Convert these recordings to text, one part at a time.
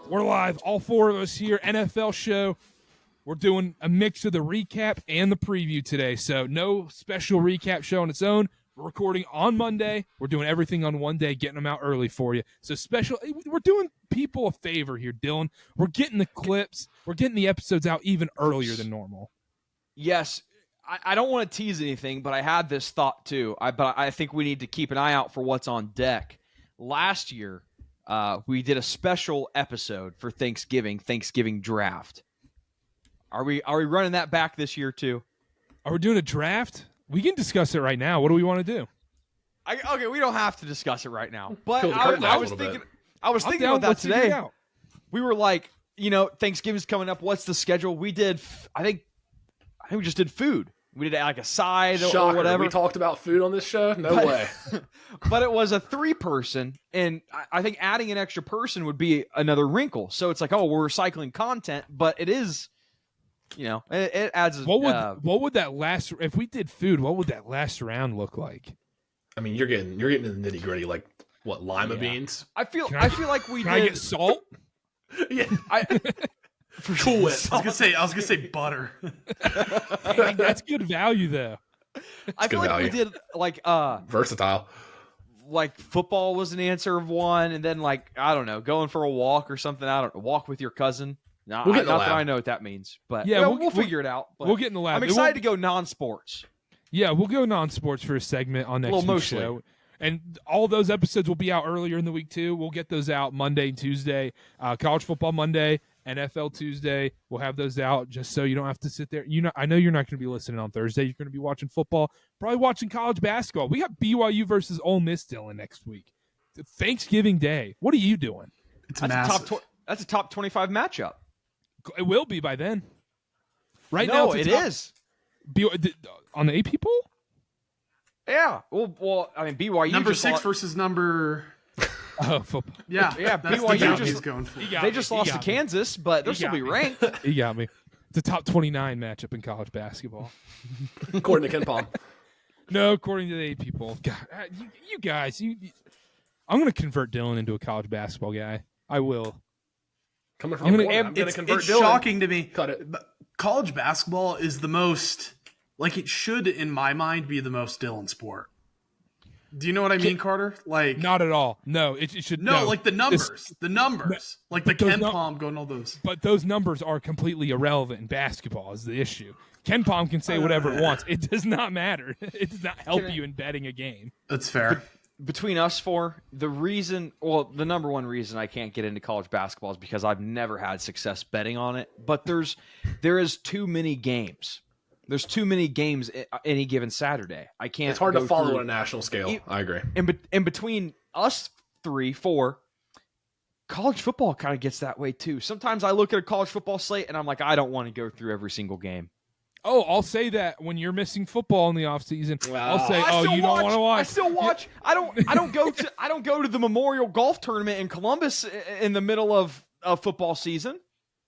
We're live, all four of us here, NFL show. We're doing a mix of the recap and the preview today, so no special recap show on its own. We're recording on Monday. We're doing everything on one day, getting them out early for you. So special, we're doing people a favor here, Dylan. We're getting the clips, we're getting the episodes out even earlier than normal. Yes, I don't want to tease anything, but I had this thought too. But I think we need to keep an eye out for what's on deck. Last year, we did a special episode for Thanksgiving draft. Are we running that back this year too? Are we doing a draft? We can discuss it right now. What do we want to do? Okay, we don't have to discuss it right now. But I was thinking about that today. We were like, Thanksgiving's coming up. What's the schedule? We did, I think we just did food. We did like a side or whatever. We talked about food on this show? No way. But it was a 3-person, and I think adding an extra person would be another wrinkle. So it's like, we're recycling content, but it is, it adds. What would that last? If we did food, what would that last round look like? I mean, you're getting into the nitty gritty, like what, lima beans? I feel like we can did. I get salt? Yeah. Cool Whip. I was gonna say butter. Dang, that's good value though. I feel like we did like versatile. Like football was an answer of one, and then like I don't know, going for a walk or something. I don't know, walk with your cousin. No, not that I know what that means, but yeah, we'll figure it out. But we'll get in the lab. I'm excited to go non-sports. Yeah, we'll go non-sports for a segment on next week's show. And all those episodes will be out earlier in the week too. We'll get those out Monday and Tuesday. College football Monday, NFL Tuesday. We'll have those out just so you don't have to sit there. I know you're not going to be listening on Thursday. You're going to be watching football, probably watching college basketball. We got BYU versus Ole Miss, Dylan, next week. Thanksgiving Day. What are you doing? It's massive. That's a top 25 matchup. It will be by then. Right now, now, it is. On the AP poll? Yeah. Well, I mean, BYU number 6 versus number. Oh, football. Yeah. BYU just lost to Kansas, but they'll still be ranked. He got me. It's a top 29 matchup in college basketball. According to KenPom. No, according to the AP poll. God, you guys, I'm going to convert Dylan into a college basketball guy. I will. Coming from I'm going to convert It's Dylan. shocking to me. Cut it. But college basketball is the most, like it should, in my mind, be the most Dylan sport. Do you know what I mean, Carter? Like not at all. No, it should. No, like the numbers. Like the KenPom going all those. But those numbers are completely irrelevant in basketball is the issue. KenPom can say whatever it wants. It does not matter. It does not help you in betting a game. That's fair. Between us four, the number one reason I can't get into college basketball is because I've never had success betting on it. But there is too many games. There's too many games any given Saturday. I can't. It's hard to follow on a national scale. I agree. And between us 4, college football kind of gets that way too. Sometimes I look at a college football slate and I'm like, I don't want to go through every single game. Oh, I'll say that when you're missing football in the offseason. I'll say, you don't want to watch. I still watch. I don't go to the Memorial Golf Tournament in Columbus in the middle of football season.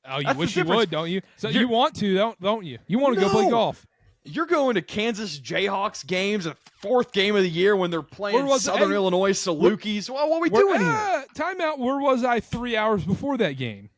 Oh, you wish you would, don't you? So you want to, don't you? You want to go play golf. You're going to Kansas Jayhawks games, a 4th game of the year when they're playing Southern Illinois Salukis. What are we doing here? Timeout. Where was I 3 hours before that game?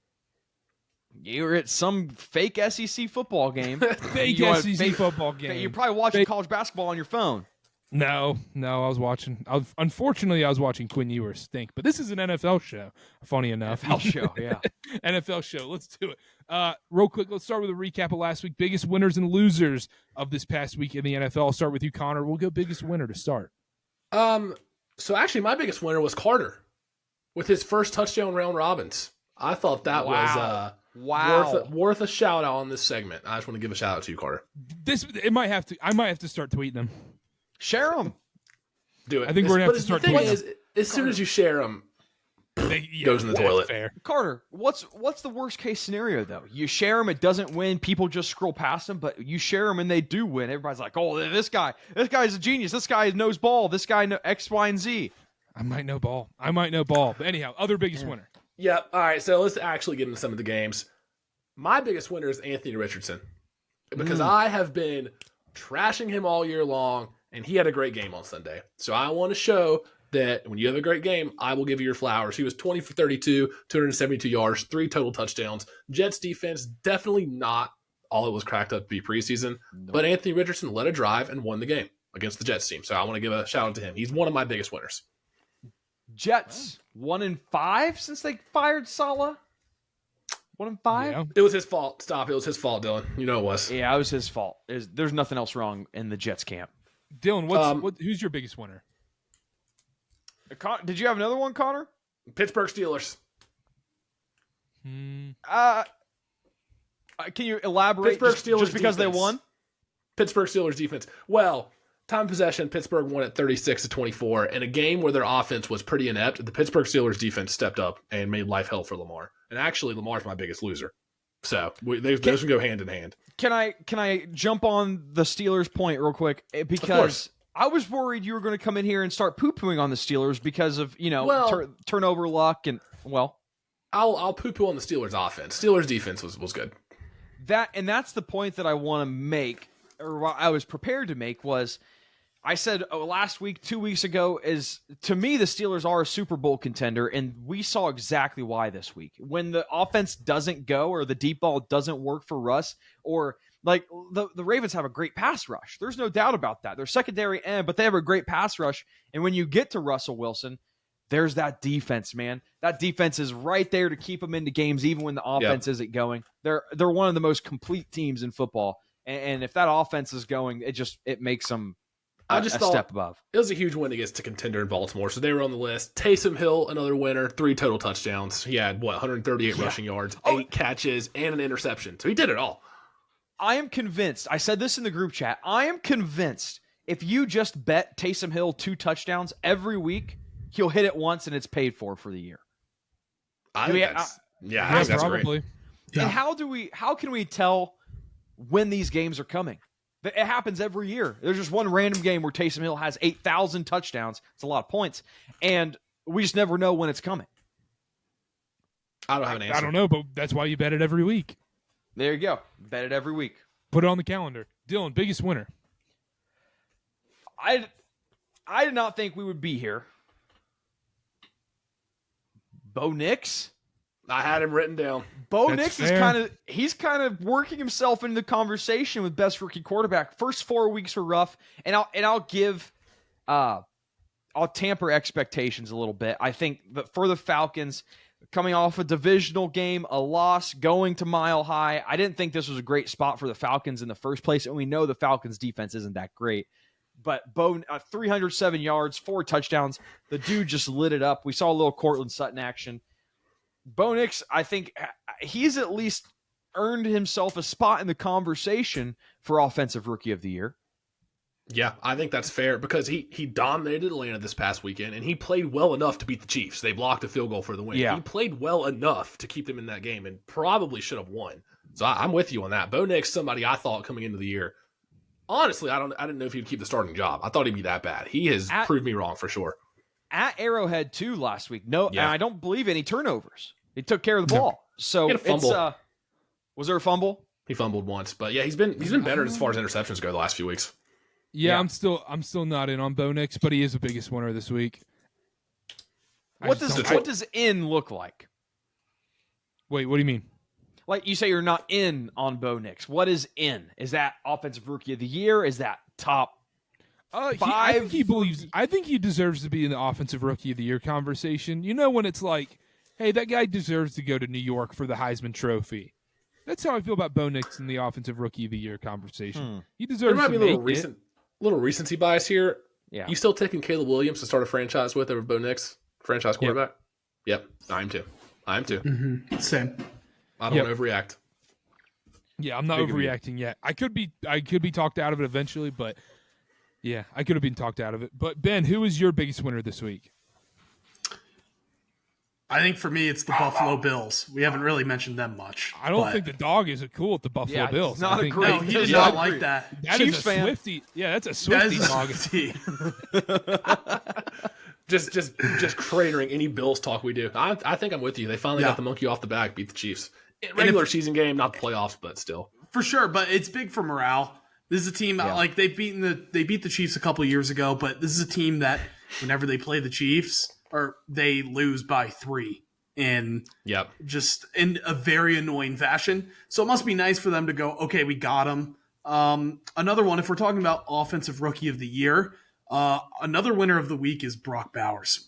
You were at some fake SEC football game. Fake SEC football game. You're probably watching college basketball on your phone. No, I was watching. Unfortunately, I was watching Quinn Ewers stink. But this is an NFL show. Funny enough, NFL show, yeah, NFL show. Let's do it. Real quick, let's start with a recap of last week. Biggest winners and losers of this past week in the NFL. I'll start with you, Connor. We'll go biggest winner to start. So actually, my biggest winner was Karter with his first touchdown round robins. I thought that was worth a shout out on this segment. I just want to give a shout out to you, Karter. I might have to start tweeting them. Share them. Do it. I think we're gonna have to start tweeting them. As soon as you share them, goes in the toilet. Fair. Carter, what's the worst case scenario though? You share them, it doesn't win. People just scroll past them, but you share them and they do win. Everybody's like, "Oh, this guy's a genius. This guy knows ball. This guy knows X, Y, and Z." I might know ball. But anyhow, other biggest winner. Yeah. All right. So let's actually get into some of the games. My biggest winner is Anthony Richardson because I have been trashing him all year long, and he had a great game on Sunday. So I want to show that when you have a great game, I will give you your flowers. He was 20 for 32, 272 yards, 3 total touchdowns. Jets defense, definitely not all it was cracked up to be preseason, but Anthony Richardson led a drive and won the game against the Jets team. So I want to give a shout out to him. He's one of my biggest winners. Jets 1-5 since they fired Saleh. 1-5. Yeah. It was his fault. Stop. It was his fault, Dylan. You know it was. Yeah, it was his fault. There's nothing else wrong in the Jets camp. Dylan, who's your biggest winner? Did you have another one, Connor? Pittsburgh Steelers. Can you elaborate? Pittsburgh Steelers just because defense. they won? Pittsburgh Steelers defense. Well, time of possession, Pittsburgh won at 36-24. In a game where their offense was pretty inept, the Pittsburgh Steelers defense stepped up and made life hell for Lamar. And actually, Lamar's my biggest loser. So those can go hand in hand. Can I jump on the Steelers point real quick? Because I was worried you were going to come in here and start poo-pooing on the Steelers because of turnover luck and I'll poo-poo on the Steelers offense. Steelers defense was good. That's the point that I want to make, or what I was prepared to make was, I said last week, 2 weeks ago, is to me the Steelers are a Super Bowl contender, and we saw exactly why this week. When the offense doesn't go or the deep ball doesn't work for Russ, or like the Ravens have a great pass rush. There's no doubt about that. They're secondary end, but they have a great pass rush. And when you get to Russell Wilson, there's that defense, man. That defense is right there to keep them into games, even when the offense isn't going. They're one of the most complete teams in football, and if that offense is going, it makes them a step above. It was a huge win against a contender in Baltimore, so they were on the list. Taysom Hill, another winner, 3 total touchdowns. He had 138 rushing yards, 8 catches, and an interception. So he did it all. I am convinced. I said this in the group chat. I am convinced if you just bet Taysom Hill 2 touchdowns every week, he'll hit it once and it's paid for the year. I think that's probably. Great. Yeah. And how can we tell when these games are coming? It happens every year. There's just one random game where Taysom Hill has 8,000 touchdowns. It's a lot of points. And we just never know when it's coming. I don't have an answer. I don't know, but that's why you bet it every week. There you go. Bet it every week. Put it on the calendar. Dylan, biggest winner. I did not think we would be here. Bo Nix? I had him written down. Bo Nix is kind of working himself into the conversation with best rookie quarterback. First 4 weeks were rough, and I'll tamper expectations a little bit. I think that for the Falcons, coming off a divisional game, a loss, going to Mile High, I didn't think this was a great spot for the Falcons in the first place, and we know the Falcons' defense isn't that great. But Bo, 307 yards, 4 touchdowns. The dude just lit it up. We saw a little Cortland Sutton action. Bo Nix, I think he's at least earned himself a spot in the conversation for Offensive Rookie of the Year. Yeah, I think that's fair because he dominated Atlanta this past weekend, and he played well enough to beat the Chiefs. They blocked a field goal for the win. Yeah. He played well enough to keep them in that game and probably should have won. So I'm with you on that. Bo Nix, somebody I thought coming into the year. Honestly, I didn't know if he'd keep the starting job. I thought he'd be that bad. He has proved me wrong for sure. At Arrowhead too last week. And I don't believe any turnovers. He took care of the ball. So he had a fumble. Was there a fumble? He fumbled once, but yeah, he's been better as far as interceptions go the last few weeks. Yeah, I'm still not in on Bo Nix, but he is the biggest winner this week. What does in look like? Wait, what do you mean? Like you say you're not in on Bo Nix. What is in? Is that Offensive Rookie of the Year? Is that top 5? I think he deserves to be in the Offensive Rookie of the Year conversation. You know when it's like, hey, that guy deserves to go to New York for the Heisman Trophy. That's how I feel about Bo Nix in the Offensive Rookie of the Year conversation. He deserves there might to be a little recency bias here. Yeah. You still taking Caleb Williams to start a franchise with over Bo Nix, franchise quarterback? Yep, I am too. Mm-hmm. Same. I don't want to overreact. Yeah, I'm not overreacting yet. I could be talked out of it eventually, but yeah, I could have been talked out of it. But Ben, who is your biggest winner this week? I think for me, it's the Buffalo Bills. We haven't really mentioned them much. I don't think the dog is cool at the Buffalo Bills. Not a great. No, he did not like that. That Chiefs is a fan. Swiftie. Yeah, that's a Swiftie dog. Just cratering any Bills talk we do. I think I'm with you. They finally got the monkey off the back, beat the Chiefs. Regular season game, not the playoffs, but still. For sure, but it's big for morale. This is a team like they beat the Chiefs a couple of years ago, but this is a team that whenever they play the Chiefs, or they lose by 3 in just in a very annoying fashion. So it must be nice for them to go, okay, we got them. Another one, if we're talking about offensive rookie of the year, another winner of the week is Brock Bowers.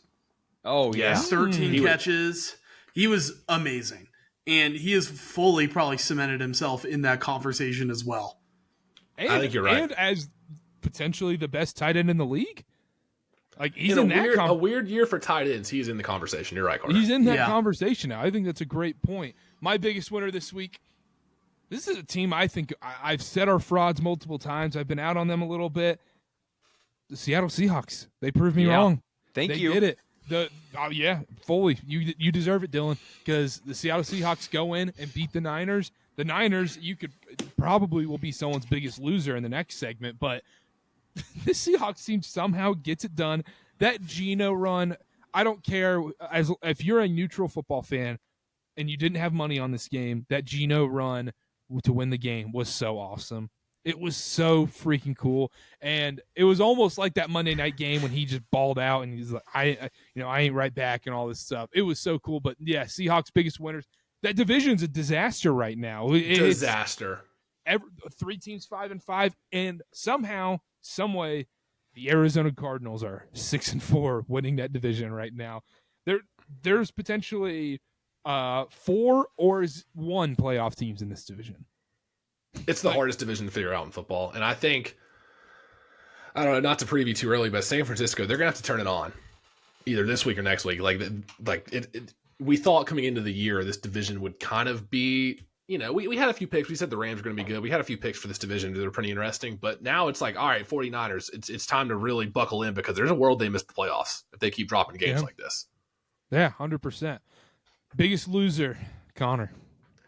Oh yeah, 13 catches. He was amazing, and he has fully probably cemented himself in that conversation as well. And, I think you're right. And as potentially the best tight end in the league. Like he's in in a weird year for tight ends. He's in the conversation. You're right, Karter. He's in that conversation now. I think that's a great point. My biggest winner this week. This is a team I think I've said are frauds multiple times. I've been out on them a little bit. The Seattle Seahawks. They proved me wrong. Thank you. They did it. Fully. You deserve it, Dylan, because the Seattle Seahawks go in and beat the Niners. The Niners, probably will be someone's biggest loser in the next segment, but the Seahawks team somehow gets it done. That Geno run, I don't care. If you're a neutral football fan and you didn't have money on this game, that Geno run to win the game was so awesome. It was so freaking cool, and it was almost like that Monday night game when he just balled out and he's like, I ain't right back and all this stuff. It was so cool. But yeah, Seahawks biggest winners. That division's a disaster right now. Disaster. 3 teams 5-5, and somehow, some way, the Arizona Cardinals are 6-4, winning that division right now. There's potentially 4 or 1 playoff teams in this division. It's the hardest division to figure out in football, and I think, I don't know, not to preview too early, but San Francisco, they're gonna have to turn it on, either this week or next week. We thought coming into the year this division would kind of be, we had a few picks. We said the Rams were going to be good. We had a few picks for this division that are pretty interesting. But now it's like, all right, 49ers, it's time to really buckle in because there's a world they miss the playoffs if they keep dropping games like this. Yeah, 100%. Biggest loser, Connor.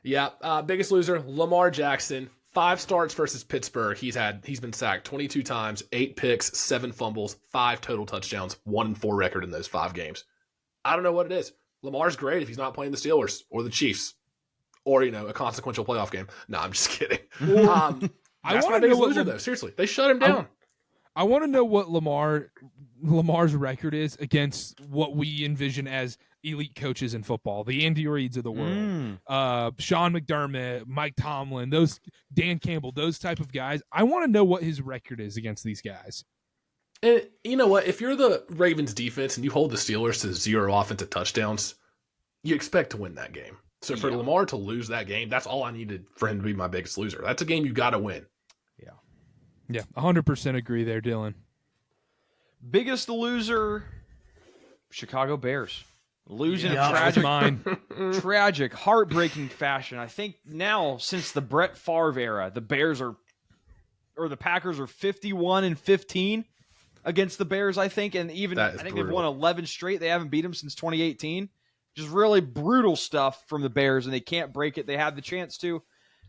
Yeah, biggest loser, Lamar Jackson. 5 starts versus Pittsburgh. He's been sacked 22 times, 8 picks, 7 fumbles, 5 total touchdowns, 1-4 record in those 5 games. I don't know what it is. Lamar's great if he's not playing the Steelers or the Chiefs or, a consequential playoff game. No, I'm just kidding. That's my biggest loser, though. Seriously, they shut him down. I want to know what Lamar's record is against what we envision as elite coaches in football, the Andy Reids of the world, Sean McDermott, Mike Tomlin, Dan Campbell, those type of guys. I want to know what his record is against these guys. And you know what? If you're the Ravens defense and you hold the Steelers to 0 offensive touchdowns, you expect to win that game. So for Lamar to lose that game, that's all I needed for him to be my biggest loser. That's a game you got to win. Yeah, 100% agree there, Dylan. Biggest loser, Chicago Bears. Losing in tragic, heartbreaking fashion. I think now, since the Brett Favre era, the Packers are 51-15 against the Bears, I think. And even, I think they've won 11 straight. They haven't beat them since 2018. Just really brutal stuff from the Bears, and they can't break it. They had the chance to.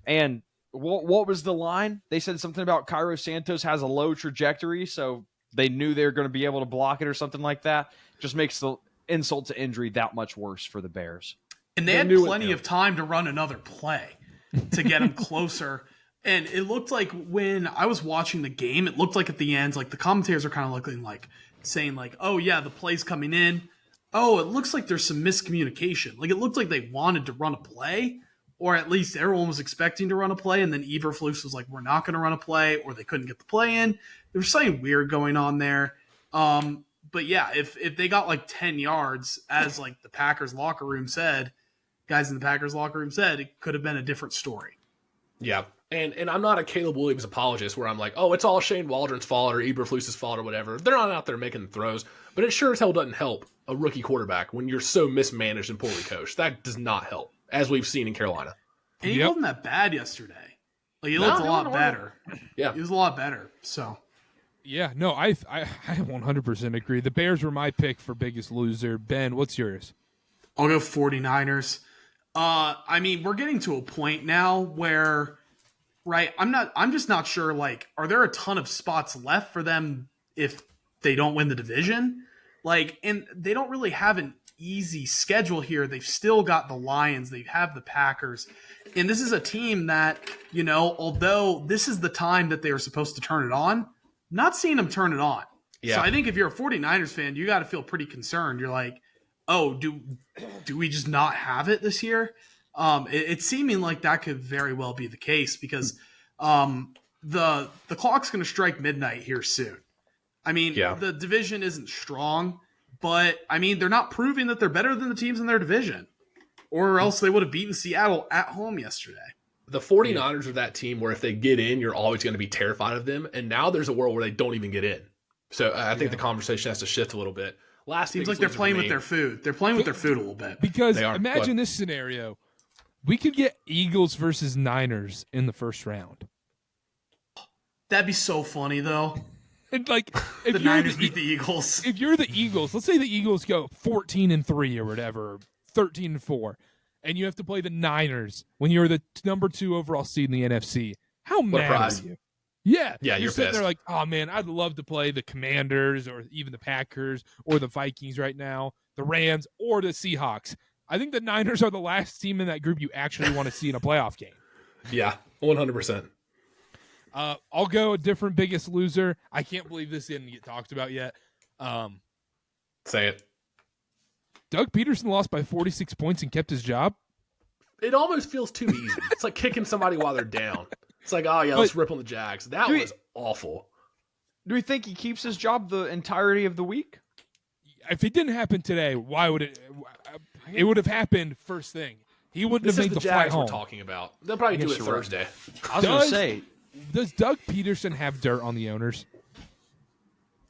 And what was the line? They said something about Cairo Santos has a low trajectory, so they knew they were going to be able to block it or something like that. Just makes the insult to injury that much worse for the Bears. And they had plenty of time to run another play to get them closer. And it looked like when I was watching the game, it looked like at the end, like the commentators are kind of looking like saying like, oh yeah, the play's coming in. Oh, it looks like there's some miscommunication. Like it looked like they wanted to run a play, or at least everyone was expecting to run a play, and then Eberflus was like, we're not going to run a play, or they couldn't get the play in. There was something weird going on there. But yeah, if they got like 10 yards, as like the Packers locker room said, guys in the Packers locker room said, it could have been a different story. Yeah. And I'm not a Caleb Williams apologist where I'm like, oh, it's all Shane Waldron's fault or Eberflus's fault or whatever. They're not out there making the throws, but it sure as hell doesn't help a rookie quarterback when you're so mismanaged and poorly coached. That does not help, as we've seen in Carolina. And he wasn't that bad yesterday. Like he looked a lot better. Yeah, he was a lot better. So. Yeah, no, I 100% agree. The Bears were my pick for biggest loser. Ben, what's yours? I'll go 49ers. I mean, we're getting to a point now where, right, I'm just not sure, like, are there a ton of spots left for them if they don't win the division? Like, and they don't really have an easy schedule here. They've still got the Lions. They have the Packers. And this is a team that, although this is the time that they are supposed to turn it on, not seeing them turn it on. Yeah. So I think if you're a 49ers fan, you got to feel pretty concerned. You're like, oh, do we just not have it this year? It's seeming like that could very well be the case because the clock's going to strike midnight here soon. I mean, the division isn't strong, but I mean, they're not proving that they're better than the teams in their division, or else they would have beaten Seattle at home yesterday. The 49ers are that team where if they get in, you're always going to be terrified of them. And now there's a world where they don't even get in. So I think the conversation has to shift a little bit. Seems like they're playing with their food. They're playing with their food a little bit. Because imagine this scenario. We could get Eagles versus Niners in the first round. That'd be so funny, though. And like, if the Niners beat the Eagles. If you're the Eagles, let's say the Eagles go 14-3 or whatever, 13-4, and you have to play the Niners when you're the number 2 overall seed in the NFC. How mad are you? Yeah, you're sitting pissed. there like, oh man, I'd love to play the Commanders or even the Packers or the Vikings right now, the Rams or the Seahawks. I think the Niners are the last team in that group you actually want to see in a playoff game. Yeah, 100%. I'll go a different biggest loser. I can't believe this didn't get talked about yet. Say it. Doug Peterson lost by 46 points and kept his job. It almost feels too easy. It's like kicking somebody while they're down. It's like, oh, yeah, let's rip on the Jags. That was awful. Do we think he keeps his job the entirety of the week? If it didn't happen today, why would it? It would have happened first thing. He wouldn't have made the flight home. We're talking about. They'll probably do it Thursday. I was going to say. Does Doug Peterson have dirt on the owners?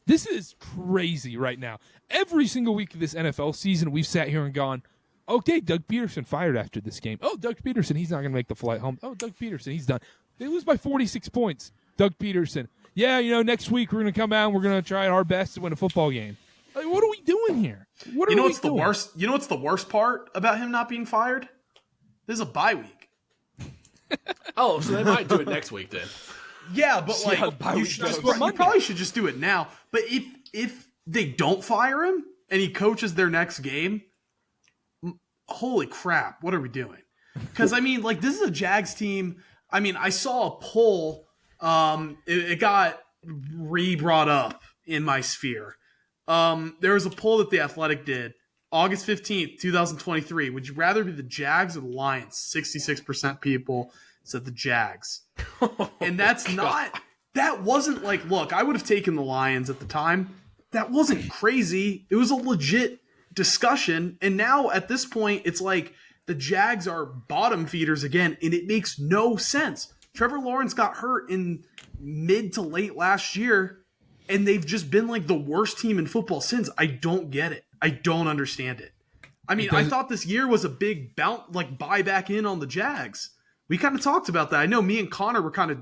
This is crazy right now. Every single week of this NFL season, we've sat here and gone, okay, Doug Peterson fired after this game. Oh, Doug Peterson, he's not going to make the flight home. Oh, Doug Peterson, he's done. They lose by 46 points. Doug Peterson. Yeah, next week we're going to come out and we're going to try our best to win a football game. Like, what are we doing here? What are we doing? The worst? You know what's the worst part about him not being fired? This is a bye week. Oh, so they might do it next week then. Yeah, but you probably should just do it now. But if they don't fire him and he coaches their next game, holy crap, what are we doing? Because, I mean, like, this is a Jags team. I mean, I saw a poll. It got brought up in my sphere. There was a poll that The Athletic did. August 15th, 2023. Would you rather be the Jags or the Lions? 66% people said the Jags. And that's that wasn't like, look, I would have taken the Lions at the time. That wasn't crazy. It was a legit discussion. And now at this point, it's like the Jags are bottom feeders again, and it makes no sense. Trevor Lawrence got hurt in mid to late last year, and they've just been like the worst team in football since. I don't get it. I don't understand it. I mean, I thought this year was a big buy back in on the Jags. We kind of talked about that. I know me and Connor were kind of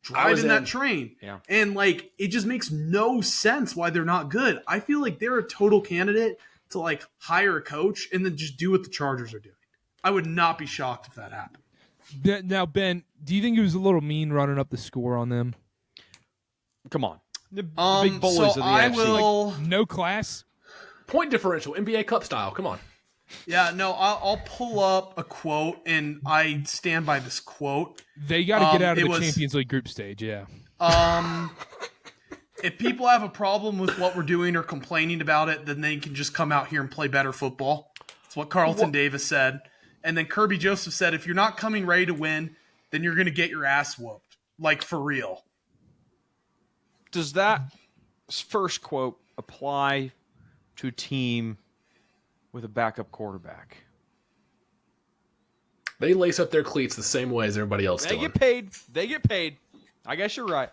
driving that train. Yeah. And like, it just makes no sense why they're not good. I feel like they're a total candidate to like hire a coach and then just do what the Chargers are doing. I would not be shocked if that happened. Now, Ben, do you think it was a little mean running up the score on them? Come on. The big bullies of the AFC. Like, no class? Point differential, NBA Cup style. Come on. Yeah, no, I'll pull up a quote, and I stand by this quote. They got to get out of the Champions League group stage, yeah. If people have a problem with what we're doing or complaining about it, then they can just come out here and play better football. That's what Carlton Davis said. And then Kirby Joseph said, if you're not coming ready to win, then you're going to get your ass whooped. Like, for real. Does that first quote apply to a team with a backup quarterback? They lace up their cleats the same way as everybody else does. They get paid. I guess you're right.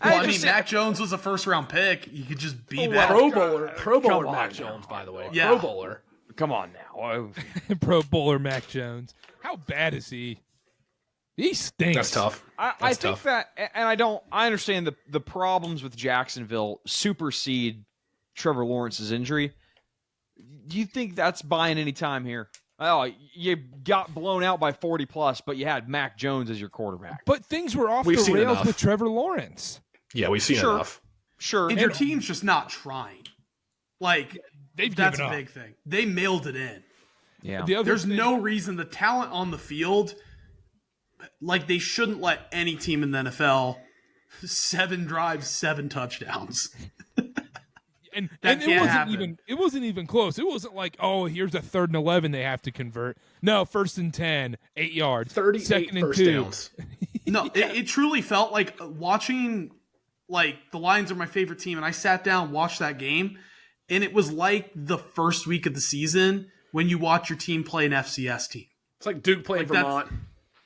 Well, I mean, Mac Jones was a first-round pick. You could just be that. Pro Bowler Mac Jones, by the way. Yeah. Pro Bowler. Come on now. Pro Bowler Mac Jones. How bad is he? He stinks. That's tough. I think that, and I understand the problems with Jacksonville supersede Trevor Lawrence's injury. Do you think that's buying any time here? Oh, you got blown out by 40+, but you had Mac Jones as your quarterback. But things were off the rails with Trevor Lawrence. Yeah, we've seen enough. Sure. And your team's just not trying. Like, That's a big thing. They mailed it in. Yeah. There's no reason the talent on the field, like they shouldn't let any team in the NFL 7 drives, 7 touchdowns. And it wasn't even close. It wasn't like, oh, here's a 3rd and 11 they have to convert. No, 1st and 10, 8 yards, 38 2nd first and 2. downs. No, it truly felt like watching, like the Lions are my favorite team, and I sat down, watched that game, and it was like the first week of the season when you watch your team play an FCS team. It's like Duke playing Vermont.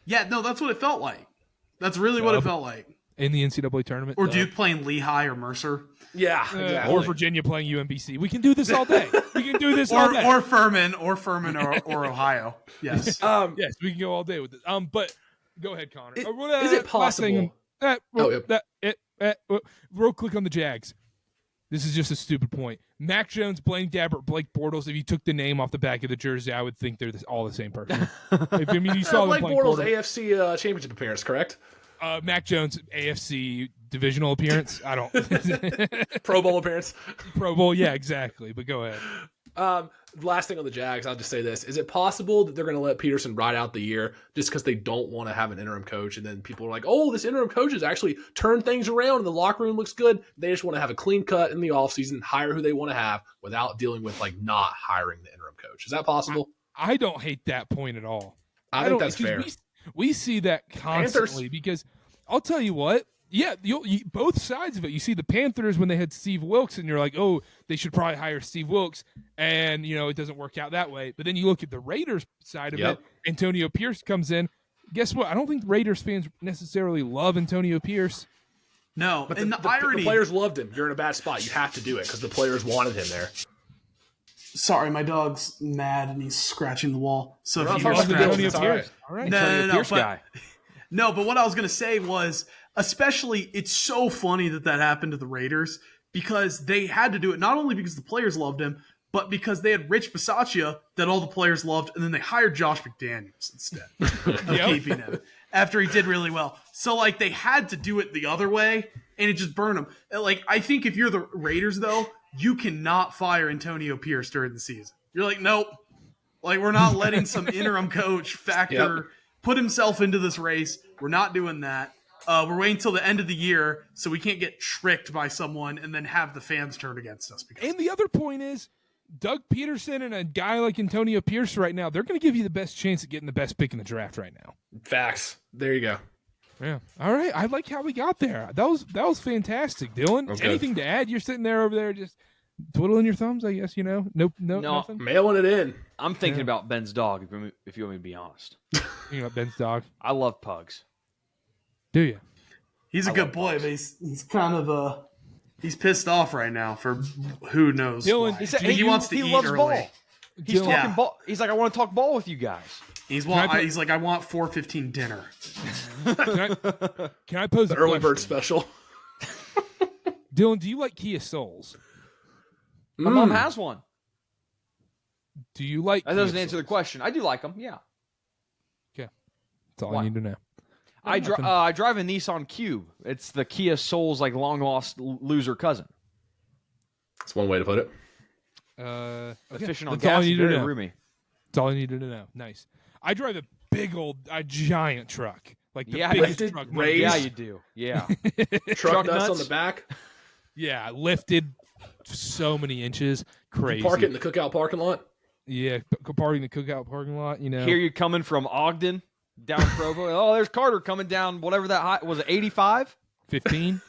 That's what it felt like. That's really what it felt like. In the NCAA tournament. Or Duke playing Lehigh or Mercer. Yeah, exactly. Or Virginia playing UMBC. We can do this all day. We can do this all day. Or Furman or Ohio. Yes. Yes, we can go all day with this. But go ahead, Connor. Is it possible? Real quick on the Jags. This is just a stupid point. Mac Jones, Blaine Gabbert, Blake Bortles. If you took the name off the back of the jersey, I would think they're all the same person. You saw Blake Bortles AFC Championship appearance, correct? Mac Jones AFC divisional appearance. I don't. Pro Bowl appearance. Pro Bowl, yeah, exactly. But go ahead. Last thing on the Jags, I'll just say this. Is it possible that they're going to let Peterson ride out the year just because they don't want to have an interim coach? And then people are like, oh, this interim coach has actually turned things around and the locker room looks good. They just want to have a clean cut in the offseason, hire who they want to have without dealing with like not hiring the interim coach. Is that possible? I don't hate that point at all. I think that's fair. We see that constantly because I'll tell you what. Yeah, both sides of it. You see the Panthers when they had Steve Wilkes, and you're like, oh, they should probably hire Steve Wilkes, and it doesn't work out that way. But then you look at the Raiders side of it. Antonio Pierce comes in. Guess what? I don't think Raiders fans necessarily love Antonio Pierce. No, but and the irony, players loved him. You're in a bad spot. You have to do it because the players wanted him there. Sorry, my dog's mad and he's scratching the wall. So if you hear Antonio Pierce, all right. No, but what I was going to say was, especially, it's so funny that happened to the Raiders because they had to do it not only because the players loved him, but because they had Rich Bisaccia that all the players loved, and then they hired Josh McDaniels instead of keeping him after he did really well. So, like, they had to do it the other way, and it just burned them. Like, I think if you're the Raiders, though, you cannot fire Antonio Pierce during the season. You're like, nope. Like, we're not letting some interim coach put himself into this race. We're not doing that. We're waiting until the end of the year so we can't get tricked by someone and then have the fans turn against us. And the other point is, Doug Peterson and a guy like Antonio Pierce right now, they're going to give you the best chance at getting the best pick in the draft right now. Facts. There you go. Yeah. All right. I like how we got there. That was fantastic, Dylan. Okay. Anything to add? You're sitting there over there just twiddling your thumbs, I guess, Nope, nothing. Mailing it in. I'm thinking about Ben's dog, if you want me to be honest. Thinking about Ben's dog. I love pugs. Do you? He's a good boy, but he's kind of he's pissed off right now for who knows. Dylan, he wants to eat loves early. Ball. He's talking ball. He's like, I want to talk ball with you guys. He's like, I want 4:15 dinner. Can I pose the early bird special? Dylan, do you like Kia Souls? My mom has one. Do you like? That doesn't answer the question. I do like them. Yeah. Okay, that's all I need to know. I drive a Nissan Cube. It's the Kia Soul's like long lost loser cousin. That's one way to put it. Efficient on that's all gas. I needed to know. Roomy. That's all I needed to know. Nice. I drive a giant truck, like the biggest lifted, truck. raised. Yeah, you do. Yeah. Truck nuts on the back. Yeah, lifted so many inches. Crazy. Park it in the cookout parking lot. Yeah, parking the cookout parking lot. Hear you coming from Ogden down Provo. Oh, there's Karter coming down. Whatever that height was, it 85, 15.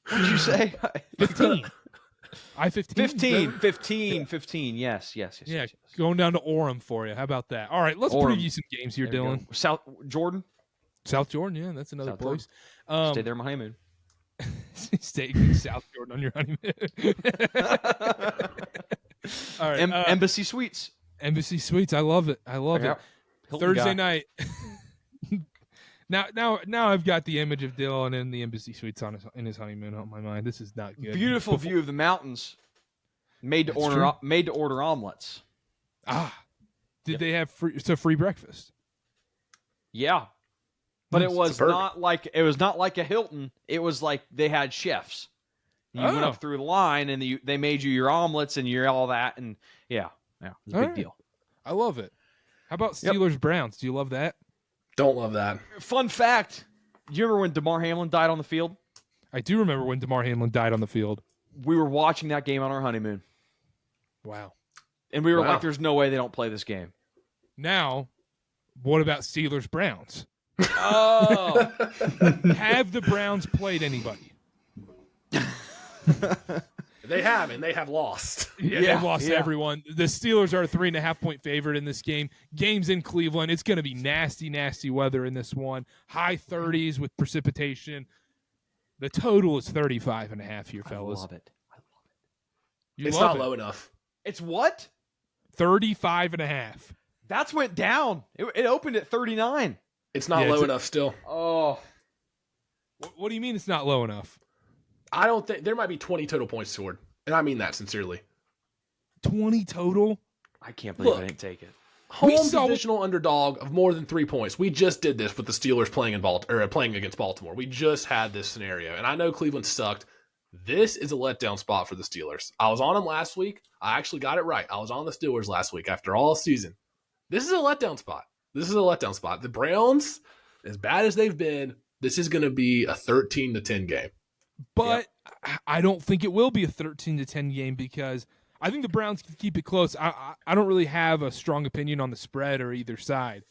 What did you say? 15. I-15. 15. Yes. Yeah, going down to Orem for you. How about that? All right, let's preview some games here, Dylan. South Jordan. South Jordan, yeah, that's another place. Stay there on my honeymoon. Stay in South Jordan on your honeymoon. All right, Embassy Suites. Embassy Suites. I love it. Hilton Thursday guy. night. Now I've got the image of Dylan in the Embassy Suites in his honeymoon on my mind. This is not good. Beautiful view of the mountains. Made to order omelets. Did they have free breakfast? Yeah. But it was superb. not like a Hilton. It was like they had chefs. You went up through the line, and they made you your omelets and your all that, and yeah, it was a big deal. I love it. How about Steelers Browns? Do you love that? Don't love that. Fun fact: do you remember when DeMar Hamlin died on the field? I do remember when DeMar Hamlin died on the field. We were watching that game on our honeymoon. Wow. And we were like, "There's no way they don't play this game." Now, what about Steelers Browns? Oh, Have the Browns played anybody? They have, and they have lost. Yeah, they've lost to everyone. The Steelers are a 3.5-point favorite in this game. Game's in Cleveland. It's going to be nasty, nasty weather in this one. High 30s with precipitation. The total is 35.5 here, fellas. I love it. It's not low enough. It's what? 35.5. That's went down. It opened at 39. It's not low enough still. Oh. What do you mean it's not low enough? I don't think there might be 20 total points scored. And I mean that sincerely. 20 total? I can't believe I didn't take it. Home divisional underdog of more than 3 points. We just did this with the Steelers playing against Baltimore. We just had this scenario. And I know Cleveland sucked. This is a letdown spot for the Steelers. I was on them last week. I actually got it right. I was on the Steelers last week after all season. This is a letdown spot. The Browns, as bad as they've been, this is going to be a 13-10 game. But I don't think it will be a 13-10 game because I think the Browns can keep it close. I don't really have a strong opinion on the spread or either side.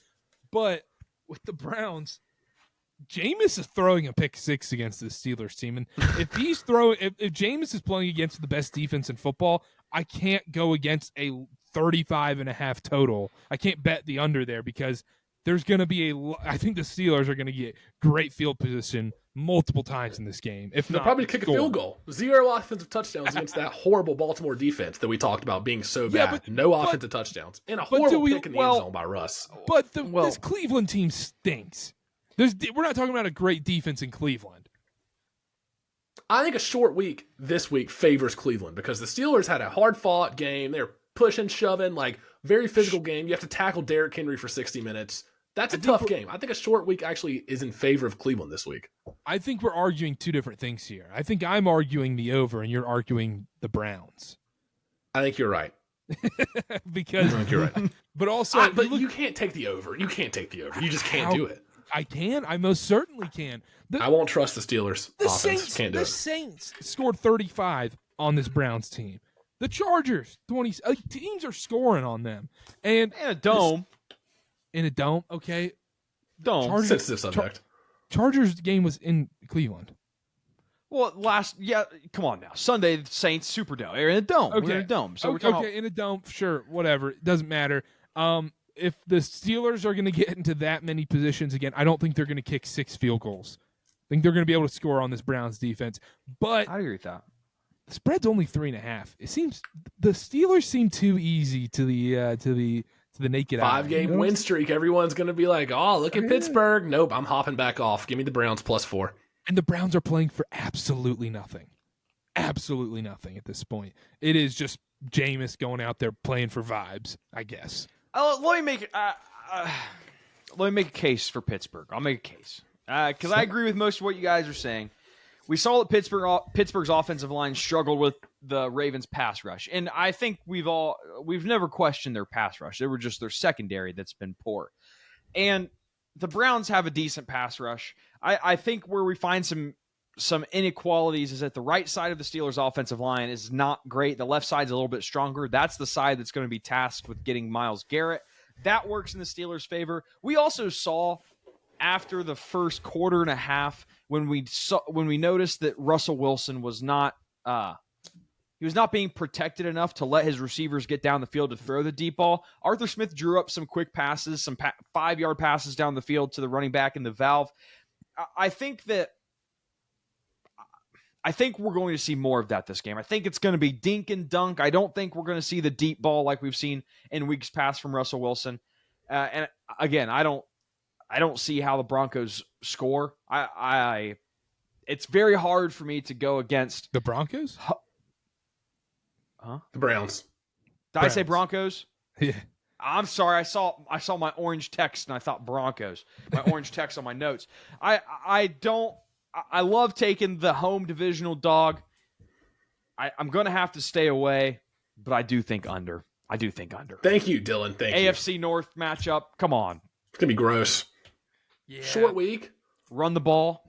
But with the Browns, Jameis is throwing a pick six against the Steelers team. And if Jameis is playing against the best defense in football, I can't go against a 35.5 total. I can't bet the under there because there's going to be I think the Steelers are going to get great field position multiple times in this game. They'll probably kick a field goal. 0 offensive touchdowns against that horrible Baltimore defense that we talked about being so bad. No offensive touchdowns. And a horrible pick in the end zone by Russ. But this Cleveland team stinks. We're not talking about a great defense in Cleveland. I think a short week this week favors Cleveland because the Steelers had a hard-fought game. They're pushing, shoving, very physical game. You have to tackle Derrick Henry for 60 minutes. That's a tough game. I think a short week actually is in favor of Cleveland this week. I think we're arguing two different things here. I think I'm arguing the over and you're arguing the Browns. I think you're right. Because I think you're right. But also, you can't take the over. You can't take the over. You just can't do it. I can. I most certainly can. I won't trust the Steelers. The offense. Can't do it. Saints scored 35 on this Browns team. The Chargers, 20. Teams are scoring on them. And in a dome. In a dome, okay. Dome. Sensitive subject. Chargers game was in Cleveland. Well, come on now. Sunday, the Saints Superdome. They're in a dome. Okay. We're in a dome. So in a dome, sure, whatever. It doesn't matter. If the Steelers are going to get into that many positions again, I don't think they're going to kick 6 field goals. I think they're going to be able to score on this Browns defense. But I agree with that. The spread's only 3.5. It seems the Steelers seem too easy to the naked eye. 5-game win streak. Everyone's going to be like, oh, look at Pittsburgh. Nope, I'm hopping back off. Give me the Browns +4. And the Browns are playing for absolutely nothing. Absolutely nothing at this point. It is just Jameis going out there playing for vibes, I guess. Let me make a case for Pittsburgh. I'll make a case. Because I agree with most of what you guys are saying. We saw that Pittsburgh's offensive line struggled with the Ravens' pass rush, and I think we've never questioned their pass rush. They were just their secondary that's been poor, and the Browns have a decent pass rush. I think where we find some inequalities is that the right side of the Steelers' offensive line is not great. The left side's a little bit stronger. That's the side that's going to be tasked with getting Myles Garrett. That works in the Steelers' favor. We also saw after the first quarter and a half when we noticed that Russell Wilson was not being protected enough to let his receivers get down the field to throw the deep ball. Arthur Smith drew up some quick passes, some 5-yard passes down the field to the running back in the valve. I think we're going to see more of that this game. I think it's going to be dink and dunk. I don't think we're going to see the deep ball like we've seen in weeks past from Russell Wilson. And again, I don't see how the Broncos score. It's very hard for me to go against the Broncos. The Browns. Did I say Broncos? Yeah. I'm sorry. I saw my orange text and I thought Broncos. My orange text on my notes. I love taking the home divisional dog. I'm going to have to stay away, but I do think under. Thank you, Dylan. Thank you. AFC North matchup. Come on. It's going to be gross. Yeah. Short week. Run the ball.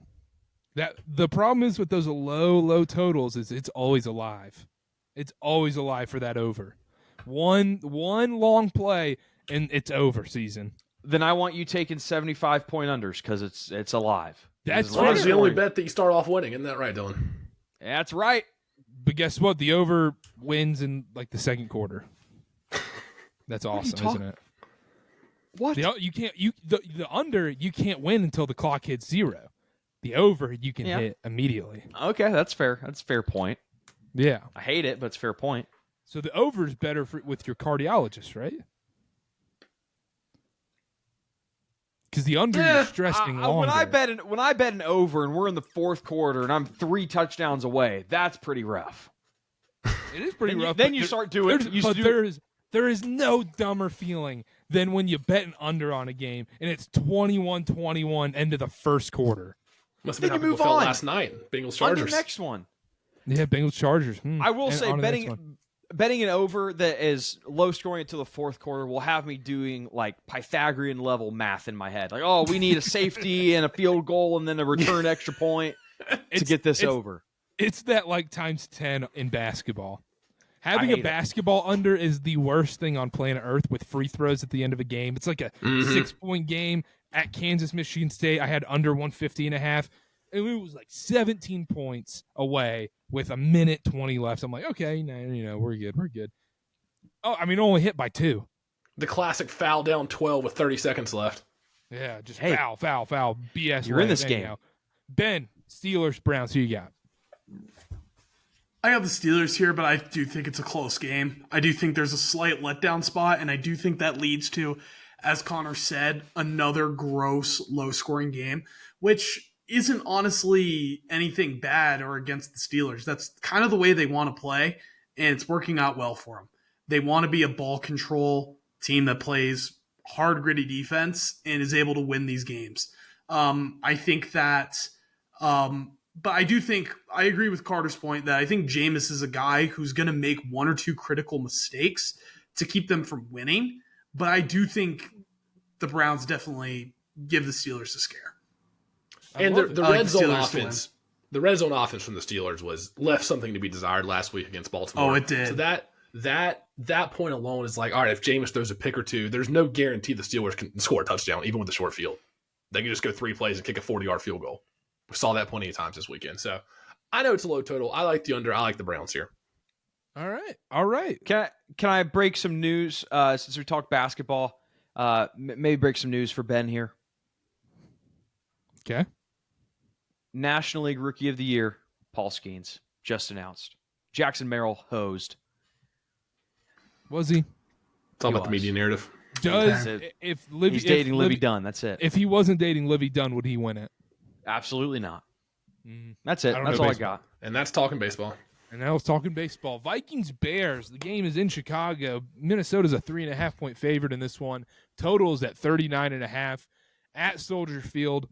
The problem is with those low totals is it's always alive. It's always alive for that over. One long play and it's over season. Then I want you taking 75-point unders because it's alive. That's the only bet that you start off winning. Isn't that right, Dylan? That's right. But guess what? The over wins in like the second quarter. That's awesome, isn't it? What? The under you can't win until the clock hits 0. The over you can hit immediately. Okay, that's fair. That's a fair point. Yeah. I hate it, but it's a fair point. So the over is better with your cardiologist, right? Because the under you're stressing longer. When I bet an over and we're in the fourth quarter and I'm 3 touchdowns away, that's pretty rough. It is pretty rough. Then you start doing. There is no dumber feeling than when you bet an under on a game and it's 21-21 end of the first quarter. Must have been how people felt last night. Bengals Chargers. On the next one. Yeah, Bengals Chargers. I will say betting an over that is low scoring until the fourth quarter will have me doing like Pythagorean level math in my head. Like, oh, we need a safety and a field goal and then a return extra point to get this over. It's that like times 10 in basketball. Having a basketball under is the worst thing on planet Earth with free throws at the end of a game. It's like a 6-point game at Kansas, Michigan State. I had under 150.5. And it was like 17 points away with a minute 20 left. I'm like, okay, we're good. Oh, I mean, only hit by 2. The classic foul down 12 with 30 seconds left. Yeah, just foul, BS. You're in this game. Ben, Steelers, Browns, who you got? I got the Steelers here, but I do think it's a close game. I do think there's a slight letdown spot, and I do think that leads to, as Connor said, another gross, low-scoring game, which isn't honestly anything bad or against the Steelers. That's kind of the way they want to play, and it's working out well for them. They want to be a ball control team that plays hard, gritty defense and is able to win these games. I think that... but I do think, I agree with Carter's point that I think Jameis is a guy who's going to make 1 or 2 critical mistakes to keep them from winning. But I do think the Browns definitely give the Steelers a scare. And the red zone offense, the red zone offense from the Steelers left something to be desired last week against Baltimore. Oh, it did. So that point alone is like, all right, if Jameis throws a pick or 2, there's no guarantee the Steelers can score a touchdown, even with a short field. They can just go 3 plays and kick a 40-yard field goal. We saw that plenty of times this weekend. So I know it's a low total. I like the under. I like the Browns here. All right. Can I break some news since we talked basketball? Maybe break some news for Ben here. Okay. National League Rookie of the Year, Paul Skeens, just announced. Jackson Merrill hosed. Was he? It's all about the media narrative. He's dating Livy Dunn. That's it. If he wasn't dating Livy Dunn, would he win it? Absolutely not. That's it. That's all I got. And that's talking baseball. And now it's talking baseball. Vikings Bears. The game is in Chicago. Minnesota's a 3.5-point favorite in this one. Total is at 39.5 at Soldier Field.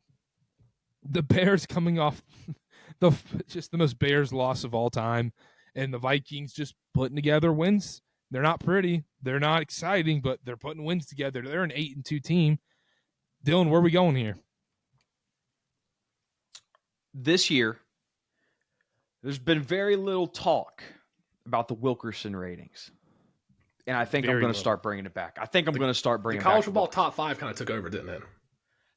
The Bears coming off just the most Bears loss of all time, and the Vikings just putting together wins. They're not pretty. They're not exciting, but they're putting wins together. They're an 8-2 team. Dylan, where are we going here? This year, there's been very little talk about the Wilkerson ratings. And I think I'm going to start bringing it back. The college football top 5 kind of took over, didn't it?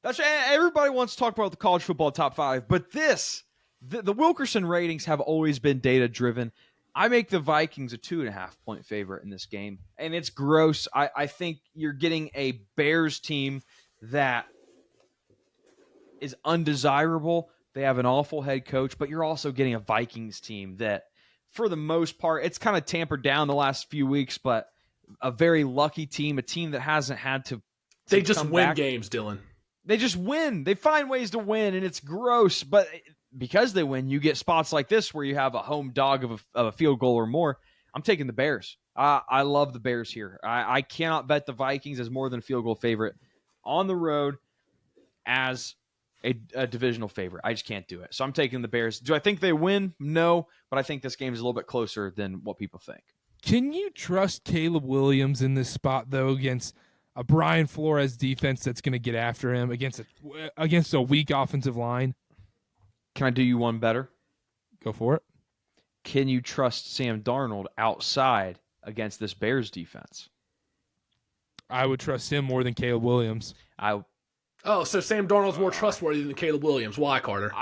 That's everybody wants to talk about the college football top 5, but the Wilkerson ratings have always been data driven. I make the Vikings a 2.5-point favorite in this game, and it's gross. I think you're getting a Bears team that is undesirable. They have an awful head coach, but you're also getting a Vikings team that, for the most part, it's kind of tampered down the last few weeks, but a very lucky team, a team that hasn't had to. They just win games, Dylan. They just win. They find ways to win, and it's gross. But because they win, you get spots like this where you have a home dog of a field goal or more. I'm taking the Bears. I love the Bears here. I cannot bet the Vikings as more than a field goal favorite on the road as a divisional favorite. I just can't do it. So I'm taking the Bears. Do I think they win? No, but I think this game is a little bit closer than what people think. Can you trust Caleb Williams in this spot, though, against a Brian Flores defense that's going to get after him against a weak offensive line? Can I do you one better? Go for it. Can you trust Sam Darnold outside against this Bears defense? I would trust him more than Caleb Williams. So Sam Darnold's more trustworthy than Caleb Williams. Why, Carter?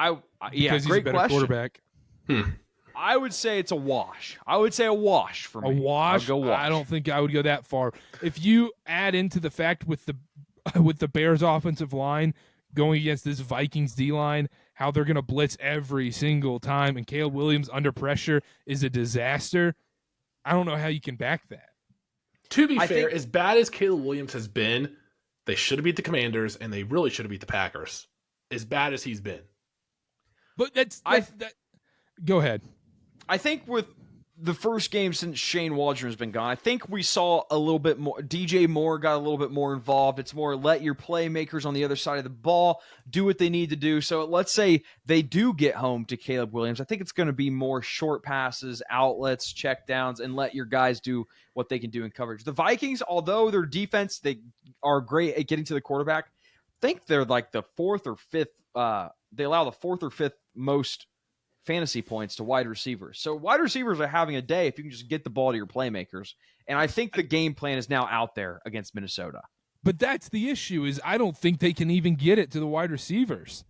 Because he's a better question. quarterback. I would say it's a wash. I would say a wash for me. A wash? I'd go wash. I don't think I would go that far. If you add into the fact with the Bears offensive line going against this Vikings D-line, how they're going to blitz every single time, and Caleb Williams under pressure is a disaster, I don't know how you can back that. To be fair, as bad as Caleb Williams has been, they should have beat the Commanders, and they really should have beat the Packers. As bad as he's been. But go ahead. I think with the first game since Shane Waldron has been gone, I think we saw a little bit more. DJ Moore got a little bit more involved. It's more let your playmakers on the other side of the ball do what they need to do. So let's say they do get home to Caleb Williams. I think it's going to be more short passes, outlets, check downs, and let your guys do what they can do in coverage. The Vikings, although their defense, they are great at getting to the quarterback, I think they're like the fourth or fifth. They allow the fourth or fifth most fantasy points to wide receivers. So wide receivers are having a day if you can just get the ball to your playmakers. And I think the game plan is now out there against Minnesota. But that's the issue is I don't think they can even get it to the wide receivers.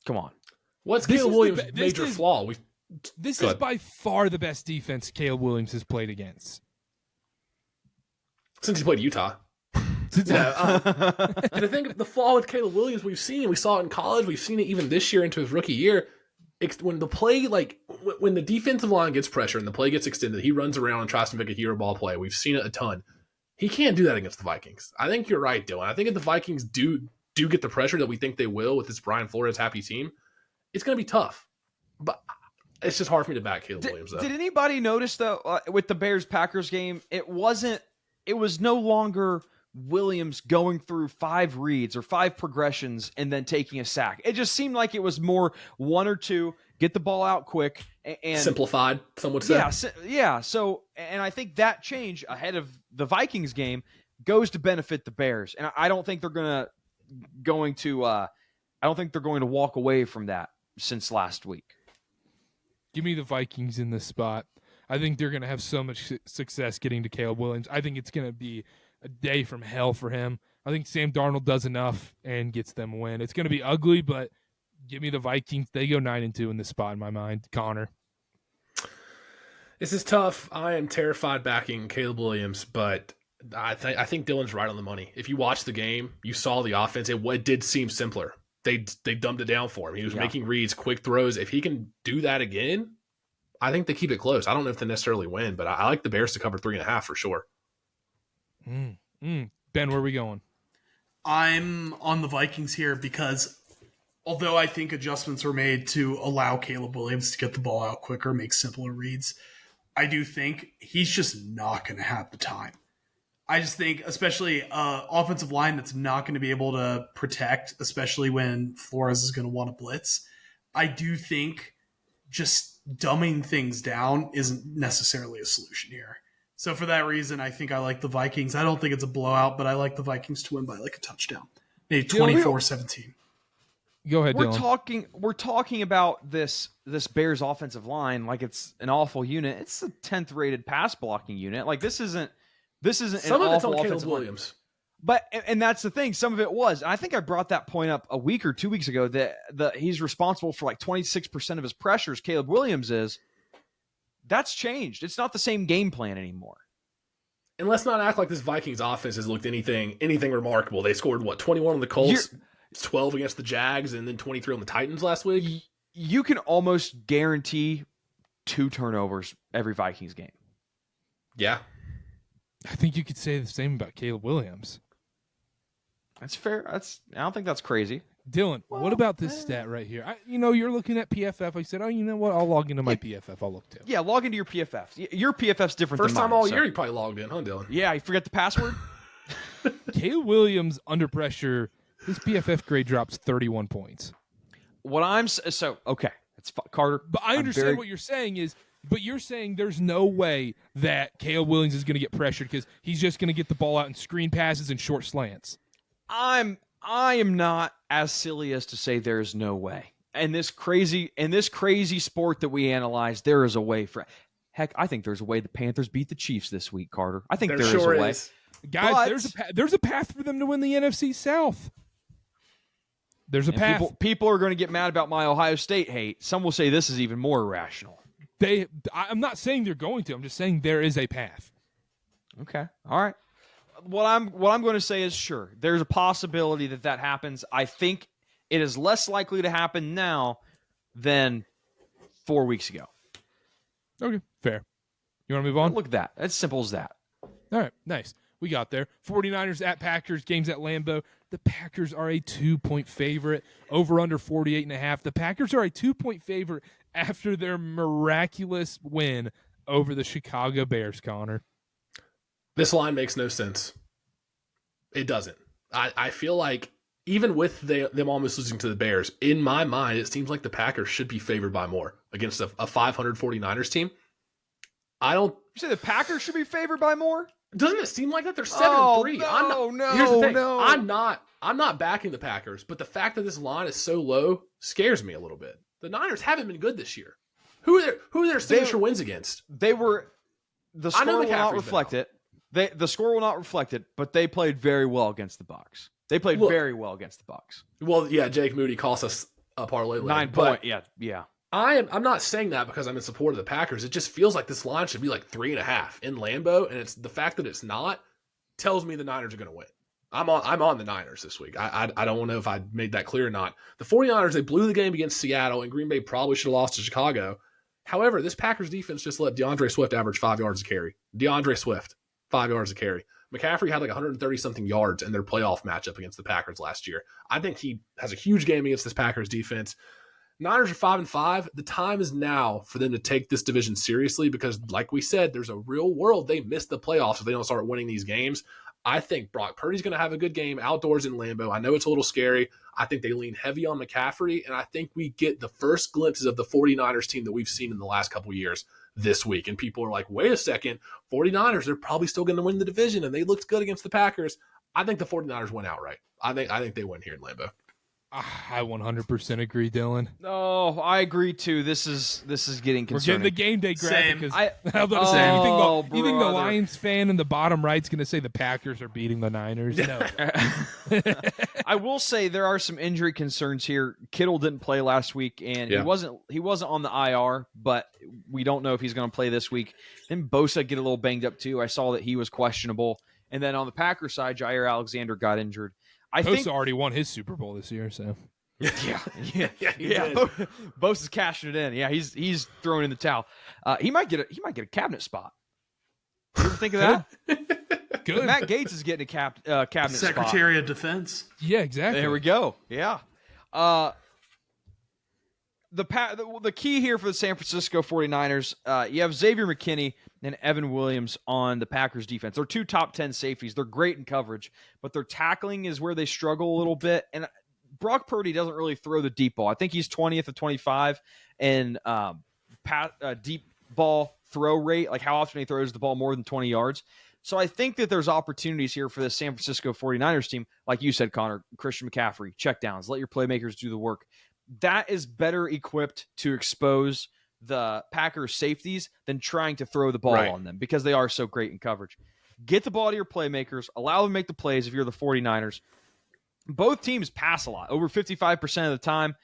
Come on. What's Caleb Williams' major flaw? This is by far the best defense Caleb Williams has played against. Since he played Utah. And I think the flaw with Caleb Williams we saw it in college, we've seen it even this year into his rookie year. When the play, when the defensive line gets pressure and the play gets extended, he runs around and tries to make a hero ball play. We've seen it a ton. He can't do that against the Vikings. I think you're right, Dylan. I think if the Vikings do get the pressure that we think they will with this Brian Flores happy team, it's going to be tough. But it's just hard for me to back Caleb Williams, though. Did anybody notice, though, with the Bears-Packers game, it was no longer Williams going through 5 reads or 5 progressions and then taking a sack. It just seemed like it was more 1 or 2, get the ball out quick. And simplified, some would say. Yeah. So, and I think that change ahead of the Vikings game goes to benefit the Bears. And I don't think they're going to walk away from that since last week. Give me the Vikings in this spot. I think they're going to have so much success getting to Caleb Williams. I think it's going to be a day from hell for him. I think Sam Darnold does enough and gets them a win. It's going to be ugly, but give me the Vikings. They go 9-2 in this spot in my mind. Connor. This is tough. I am terrified backing Caleb Williams, but I think Dylan's right on the money. If you watch the game, you saw the offense. It did seem simpler. They dumbed it down for him. He was making reads, quick throws. If he can do that again, I think they keep it close. I don't know if they necessarily win, but I like the Bears to cover 3.5 for sure. Ben, where are we going? I'm on the Vikings here because although I think adjustments were made to allow Caleb Williams to get the ball out quicker, make simpler reads, I do think he's just not going to have the time. I just think, especially offensive line that's not going to be able to protect, especially when Flores is going to want to blitz. I do think just dumbing things down isn't necessarily a solution here. So for that reason, I think I like the Vikings. I don't think it's a blowout, but I like the Vikings to win by like a touchdown. Maybe 24-17. Go ahead, Dylan. We're talking about this Bears offensive line like it's an awful unit. It's a 10th rated pass blocking unit. Like this isn't some an of it's awful on Caleb offensive Williams. Line. But and that's the thing. Some of it was. And I think I brought that point up a week or 2 weeks ago that he's responsible for like 26% of his pressures. Caleb Williams is. That's changed. It's not the same game plan anymore. And let's not act like this Vikings offense has looked anything remarkable. They scored 21 on the Colts, 12 against the Jags, and then 23 on the Titans last week. You can almost guarantee 2 turnovers every Vikings game. Yeah. I think you could say the same about Caleb Williams. That's fair. I don't think that's crazy. Dylan, what about this stat right here? You're looking at PFF. I said, you know what? I'll log into my PFF. I'll look too. Yeah, log into your PFF. Your PFF's different First than mine. time all year you probably logged in, huh, Dylan? Yeah, you forget the password? Caleb Williams under pressure His PFF grade drops 31 points. Okay, it's Carter. But I understand what you're saying but you're saying there's no way that Caleb Williams is going to get pressured because he's just going to get the ball out in screen passes and short slants. I am not as silly as to say there is no way. In this crazy sport that we analyze, there is a way for. Heck, I think there's a way the Panthers beat the Chiefs this week, Carter. I think there is a way. Guys, there's a path for them to win the NFC South. There's a path. People are going to get mad about my Ohio State hate. Some will say this is even more irrational. I'm not saying they're going to. I'm just saying there is a path. Okay. All right. What I'm going to say is sure. There's a possibility that happens. I think it is less likely to happen now than 4 weeks ago. Okay, fair. You want to move on? Look at that. As simple as that. All right, nice. We got there. 49ers at Packers, games at Lambeau. The Packers are a 2-point favorite, over under 48.5. The Packers are a 2-point favorite after their miraculous win over the Chicago Bears, Connor. This line makes no sense. It doesn't. I feel like even with them almost losing to the Bears, in my mind, it seems like the Packers should be favored by more against a 500 49ers team. You say the Packers should be favored by more? Doesn't it seem like that? They're 7-3. Here's the thing. No. I'm not backing the Packers, but the fact that this line is so low scares me a little bit. The Niners haven't been good this year. Who are their signature wins against? The score will not reflect it. The score will not reflect it, but they played very well against the Bucs. They played very well against the Bucs. Well, yeah, Jake Moody cost us a parlay leg. 9 point. Yeah. I'm not saying that because I'm in support of the Packers. It just feels like this line should be like 3.5 in Lambeau, and it's the fact that it's not tells me the Niners are going to win. I'm on the Niners this week. I don't know if I made that clear or not. The 49ers, they blew the game against Seattle, and Green Bay probably should have lost to Chicago. However, this Packers defense just let DeAndre Swift average 5 yards a carry. DeAndre Swift, 5 yards a carry. McCaffrey had like 130-something yards in their playoff matchup against the Packers last year. I think he has a huge game against this Packers defense. Niners are 5-5. The time is now for them to take this division seriously because, like we said, there's a real world they miss the playoffs if they don't start winning these games. I think Brock Purdy's going to have a good game outdoors in Lambeau. I know it's a little scary. I think they lean heavy on McCaffrey, and I think we get the first glimpses of the 49ers team that we've seen in the last couple of years this week. And people are like, wait a second, 49ers, they're probably still going to win the division, and they looked good against the Packers. I think the 49ers win outright. I think they win here in Lambeau. I 100% agree, Dylan. No, I agree too. This is getting concerning. We're getting the game day graphic. You think the Lions fan in the bottom right is going to say the Packers are beating the Niners? No. I will say there are some injury concerns here. Kittle didn't play last week, and he wasn't on the IR, but we don't know if he's going to play this week. Then Bosa get a little banged up too. I saw that he was questionable. And then on the Packers side, Jair Alexander got injured. Bosa already won his Super Bowl this year, so yeah. Bosa's cashing it in. Yeah, he's throwing in the towel. He might get a cabinet spot. You ever think of that? Good. Matt Gaetz is getting a cabinet spot. Secretary of Defense. Yeah, exactly. There we go. Yeah. The key here for the San Francisco 49ers, you have Xavier McKinney and Evan Williams on the Packers defense. They're two top 10 safeties. They're great in coverage, but their tackling is where they struggle a little bit. And Brock Purdy doesn't really throw the deep ball. I think he's 20th of 25 in deep ball throw rate, like how often he throws the ball more than 20 yards. So I think that there's opportunities here for the San Francisco 49ers team. Like you said, Connor, Christian McCaffrey, checkdowns, let your playmakers do the work. That is better equipped to expose the Packers safeties than trying to throw the ball on them because they are so great in coverage. Get the ball to your playmakers, allow them to make the plays if you're the 49ers. Both teams pass a lot, over 55% of the time,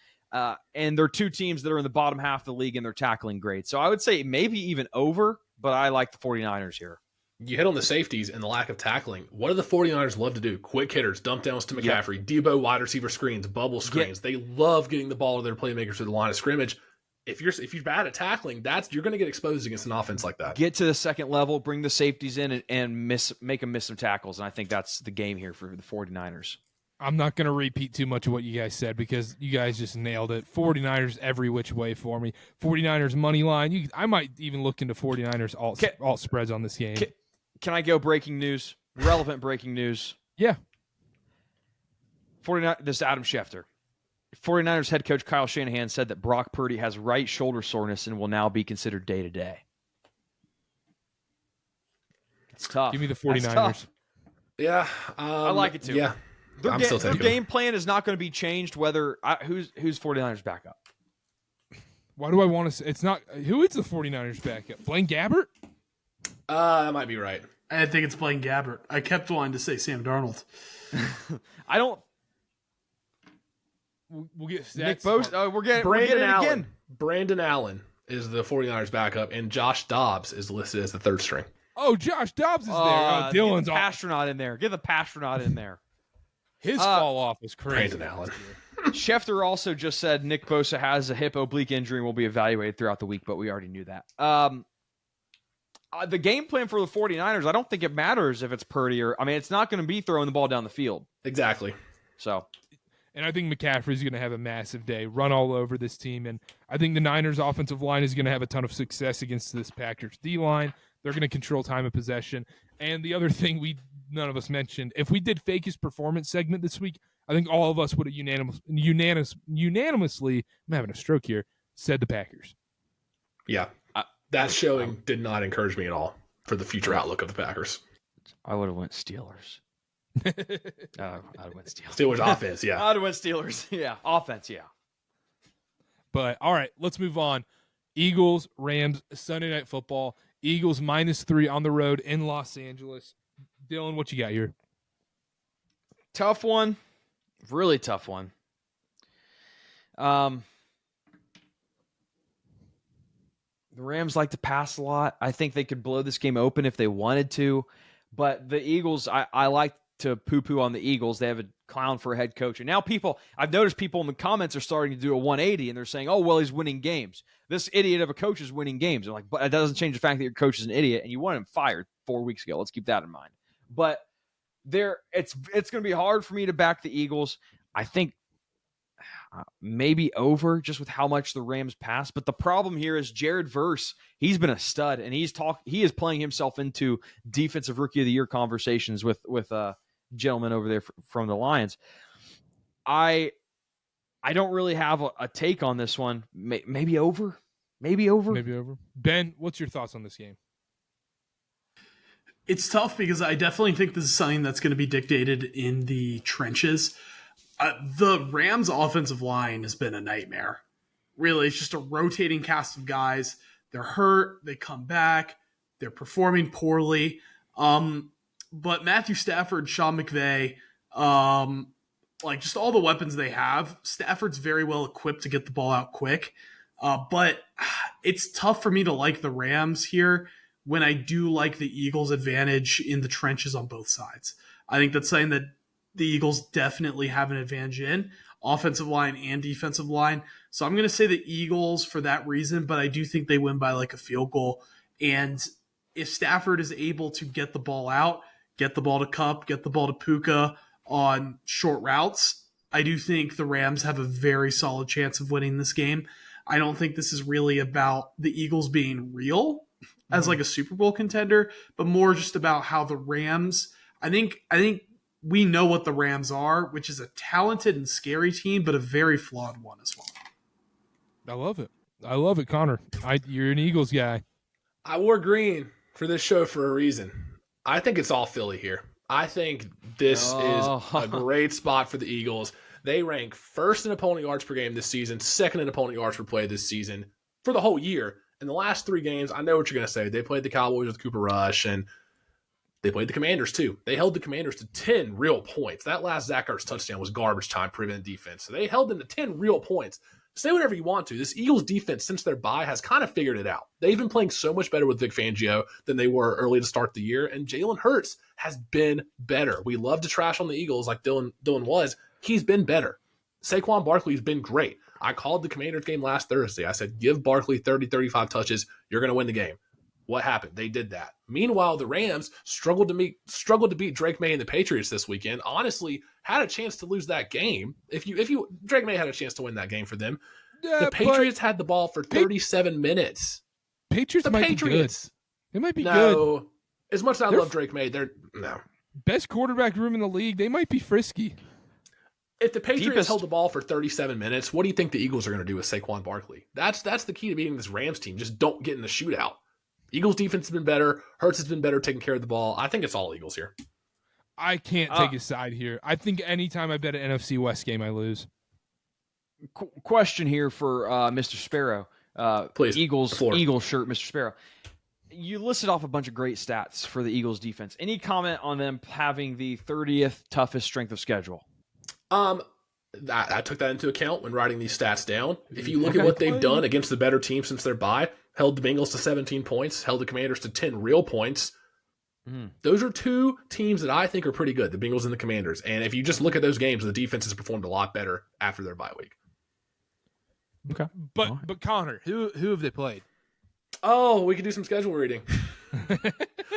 and they're two teams that are in the bottom half of the league in their tackling grade. So I would say maybe even over, but I like the 49ers here. You hit on the safeties and the lack of tackling. What do the 49ers love to do? Quick hitters, dump downs to McCaffrey, Debo wide receiver screens, bubble screens. They love getting the ball to their playmakers to the line of scrimmage. If you're bad at tackling, you're going to get exposed against an offense like that. Get to the second level, bring the safeties in, and make them miss some tackles. And I think that's the game here for the 49ers. I'm not going to repeat too much of what you guys said because you guys just nailed it. 49ers every which way for me. 49ers money line. I might even look into 49ers alt spreads on this game. Can I go breaking news? Relevant breaking news. Yeah. This is Adam Schefter. 49ers head coach Kyle Shanahan said that Brock Purdy has right shoulder soreness and will now be considered day-to-day. It's tough. Give me the 49ers. Yeah. I like it too. Yeah. Their game plan is not going to be changed whether who's 49ers backup. Why do I want to say it's not who is the 49ers backup? Blaine Gabbert? That might be right. I think it's Blaine Gabbert. I kept wanting to say Sam Darnold. I don't. We'll get Nick Bosa. We're getting Brandon it Allen. again. Brandon Allen is the 49ers backup, and Josh Dobbs is listed as the third string. Oh, Josh Dobbs is there. Dylan's Get the Pastronaut in there. Get the Pastronaut in there. His fall off was crazy. Brandon Allen. Schefter also just said Nick Bosa has a hip oblique injury and will be evaluated throughout the week, but we already knew that. The game plan for the 49ers, I don't think it matters if it's Purdy or... I mean, it's not going to be throwing the ball down the field. Exactly. So... And I think McCaffrey's going to have a massive day, run all over this team. And I think the Niners' offensive line is going to have a ton of success against this Packers D-line. They're going to control time of possession. And the other thing none of us mentioned, if we did Fakest Performance segment this week, I think all of us would have unanimously, I'm having a stroke here, said the Packers. Yeah. That showing did not encourage me at all for the future outlook of the Packers. I would have went Steelers. I'd have went Steelers. Steelers offense, yeah. I'd have went Steelers. Yeah. Offense, yeah. But, all right, let's move on. Eagles, Rams, Sunday Night Football. Eagles -3 on the road in Los Angeles. Dylan, what you got here? Tough one. Really tough one. The Rams like to pass a lot. I think they could blow this game open if they wanted to. But the Eagles, I like to poo-poo on the Eagles. They have a clown for a head coach. And now I've noticed people in the comments are starting to do a 180, and they're saying, oh, well, he's winning games. This idiot of a coach is winning games. I'm like, but it doesn't change the fact that your coach is an idiot, and you want him fired 4 weeks ago. Let's keep that in mind. But it's going to be hard for me to back the Eagles. I think maybe over just with how much the Rams pass. But the problem here is Jared Verse. He's been a stud, and he is playing himself into defensive rookie of the year conversations with gentleman over there from the Lions. I don't really have a take on this one. Maybe over. Ben, what's your thoughts on this game? It's tough because I definitely think this is something that's going to be dictated in the trenches. The Rams' offensive line has been a nightmare. Really, it's just a rotating cast of guys. They're hurt. They come back. They're performing poorly. But Matthew Stafford, Sean McVay, just all the weapons they have, Stafford's very well equipped to get the ball out quick. But it's tough for me to like the Rams here when I do like the Eagles' advantage in the trenches on both sides. I think that's something that the Eagles definitely have an advantage in, offensive line and defensive line. So I'm going to say the Eagles for that reason, but I do think they win by like a field goal. And if Stafford is able to get the ball out, get the ball to Kupp, get the ball to Puka on short routes, I do think the Rams have a very solid chance of winning this game. I don't think this is really about the Eagles being real as like a Super Bowl contender, but more just about how the Rams, I think we know what the Rams are, which is a talented and scary team, but a very flawed one as well. I love it, Connor. You're an Eagles guy. I wore green for this show for a reason. I think it's all Philly here. I think this is a great spot for the Eagles. They rank first in opponent yards per game this season, second in opponent yards per play this season for the whole year. In the last 3 games, I know what you're going to say. They played the Cowboys with Cooper Rush, and they played the Commanders too. They held the Commanders to 10 real points. That last Zach Ertz touchdown was garbage time prevent defense. So they held them to 10 real points. Say whatever you want to. This Eagles defense, since their bye, has kind of figured it out. They've been playing so much better with Vic Fangio than they were early to start the year, and Jalen Hurts has been better. We love to trash on the Eagles like Dylan was. He's been better. Saquon Barkley's been great. I called the Commanders game last Thursday. I said, give Barkley 30, 35 touches. You're going to win the game. What happened? They did that. Meanwhile, the Rams struggled to beat Drake May and the Patriots this weekend. Honestly, had a chance to lose that game. If Drake May had a chance to win that game for them. The Patriots had the ball for 37 minutes. Patriots might be good. They might be good. As much as I love Drake May, they're no. Best quarterback room in the league. They might be frisky. If the Patriots Deepest. held the ball for 37 minutes, what do you think the Eagles are going to do with Saquon Barkley? That's the key to beating this Rams team. Just don't get in the shootout. Eagles defense has been better. Hurts has been better taking care of the ball. I think it's all Eagles here. I can't take a side here. I think anytime I bet an NFC West game, I lose. Question here for Mr. Sparrow. Please, Eagles shirt, Mr. Sparrow. You listed off a bunch of great stats for the Eagles defense. Any comment on them having the 30th toughest strength of schedule? I took that into account when writing these stats down. If you look at what they've done against the better team since their bye, held the Bengals to 17 points, held the Commanders to 10 real points. Those are two teams that I think are pretty good, the Bengals and the Commanders. And if you just look at those games, the defense has performed a lot better after their bye week. Okay. But Connor, who have they played? Oh, we could do some schedule reading.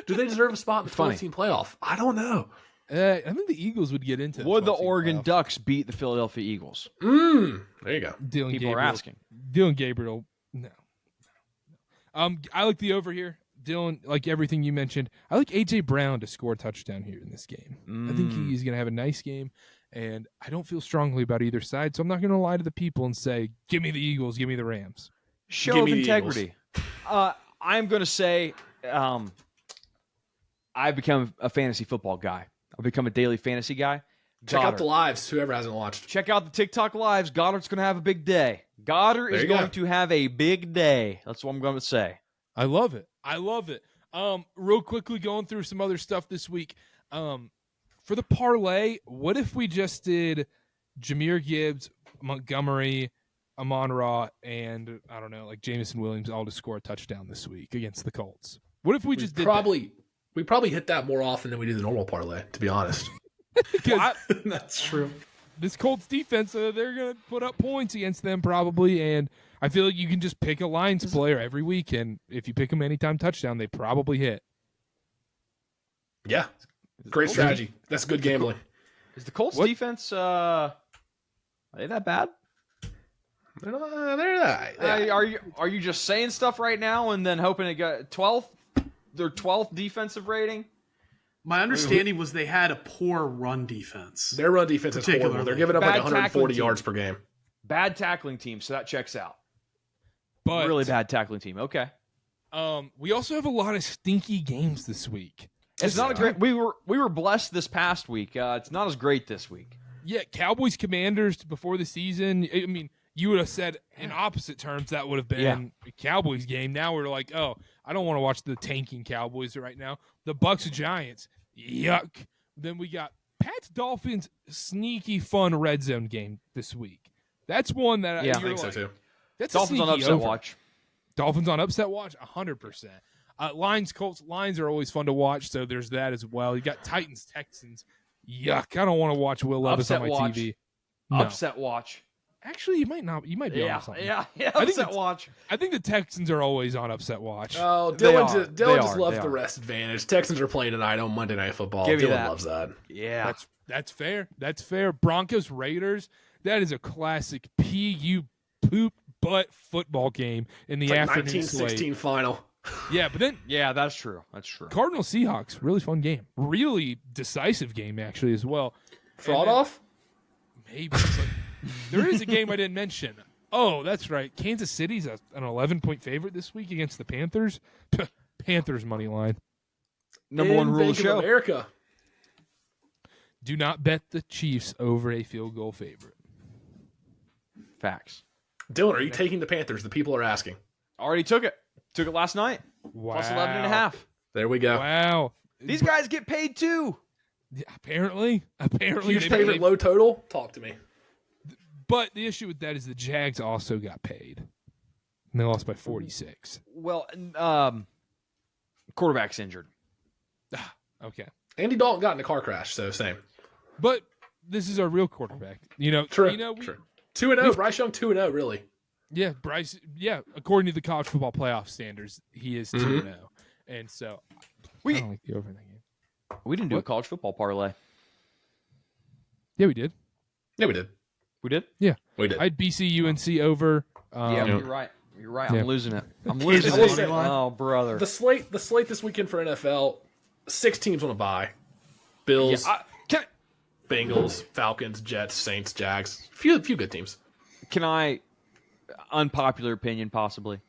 Do they deserve a spot in the 12-team playoff? I don't know. I think the Eagles would get into. Would the Oregon Ducks beat the Philadelphia Eagles? There you go. People are asking. Dylan Gabriel, no. I like the over here. Dylan, like everything you mentioned, I like A.J. Brown to score a touchdown here in this game. I think he's going to have a nice game, and I don't feel strongly about either side, so I'm not going to lie to the people and say, give me the Eagles, give me the Rams. Show of integrity. I'm going to say I've become a fantasy football guy. I've become a daily fantasy guy. Check out the lives, whoever hasn't watched. Check out the TikTok lives. Goddard's going to have a big day. Goddard is going to have a big day. That's what I'm going to say. I love it. Real quickly going through some other stuff this week. For the parlay, what if we just did Jahmyr Gibbs, Montgomery, Amon-Ra, and I don't know, like Jameson Williams all to score a touchdown this week against the Colts? What if we just did that? We probably hit that more often than we do the normal parlay, to be honest. That's true. This Colts defense, they're going to put up points against them probably, and I feel like you can just pick a Lions player every week, and if you pick them anytime touchdown, they probably hit. Yeah, great strategy. That's good gambling. Is the Colts defense, are they that bad? They're not. Are you just saying stuff right now and then hoping to get 12th? Their 12th defensive rating? My understanding was they had a poor run defense. Their run defense is horrible. They're giving up like 140 yards per game. Bad tackling team, so that checks out. But really bad tackling team. Okay. We also have a lot of stinky games this week. It's not a great. We were blessed this past week. It's not as great this week. Yeah, Cowboys Commanders before the season. I mean, you would have said in opposite terms that would have been a Cowboys game. Now we're like, oh, I don't want to watch the tanking Cowboys right now. The Bucks Giants, yuck. Then we got Pats Dolphins, sneaky fun red zone game this week. That's one that I think so too. That's Dolphins on upset watch. Dolphins on upset watch, 100%. Lions Colts, Lions are always fun to watch, so there's that as well. You got Titans Texans, yuck. I don't want to watch Will Levis on my TV. No. Upset watch. Actually, you might not. You might be on something. Yeah. Upset watch. I think the Texans are always on upset watch. Oh, Dylan just loves the rest advantage. Texans are playing tonight on Monday Night Football. Dylan loves that. Yeah, that's fair. That's fair. Broncos Raiders. That is a classic PU poop butt football game in the afternoon. 1916 final. Yeah, but then that's true. That's true. Cardinals Seahawks, really fun game. Really decisive game actually as well. Fraud off? Maybe. But there is a game I didn't mention. Oh, that's right. Kansas City's an 11-point favorite this week against the Panthers. Panthers money line. Number one rule of the show. America. Do not bet the Chiefs over a field goal favorite. Facts. Dylan, are you taking the Panthers? The people are asking. Already took it. Took it last night. Wow. Plus 11.5. There we go. Wow. These guys get paid too. Yeah, apparently. Huge favorite, low total? Talk to me. But the issue with that is the Jags also got paid. And they lost by 46. Well, quarterback's injured. Okay. Andy Dalton got in a car crash, so same. But this is our real quarterback. True. True. 2-0. Bryce Young 2-0, really. Yeah, Bryce. Yeah, according to the college football playoff standards, he is 2-0. And so I don't like the over in that game. We didn't do a college football parlay. Yeah, we did. Yeah, we did. We did? Yeah. We did. I had BC UNC over. You're right. You're right. Yeah. I'm losing it. Oh, brother. The slate this weekend for NFL, 6 teams on a bye. Bills. Bengals, Falcons, Jets, Saints, Jags. Few good teams. Can I, unpopular opinion possibly,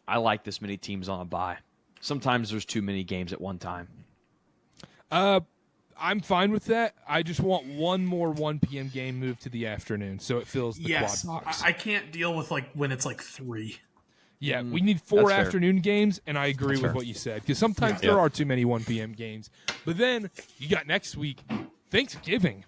I like this many teams on a bye. Sometimes there's too many games at one time. I'm fine with that. I just want one more 1 p.m. game moved to the afternoon so it fills the quad box. I can't deal with when it's 3. Yeah, we need 4 afternoon games, and I agree with what you said because sometimes there are too many 1 p.m. games. But then you got next week Thanksgiving,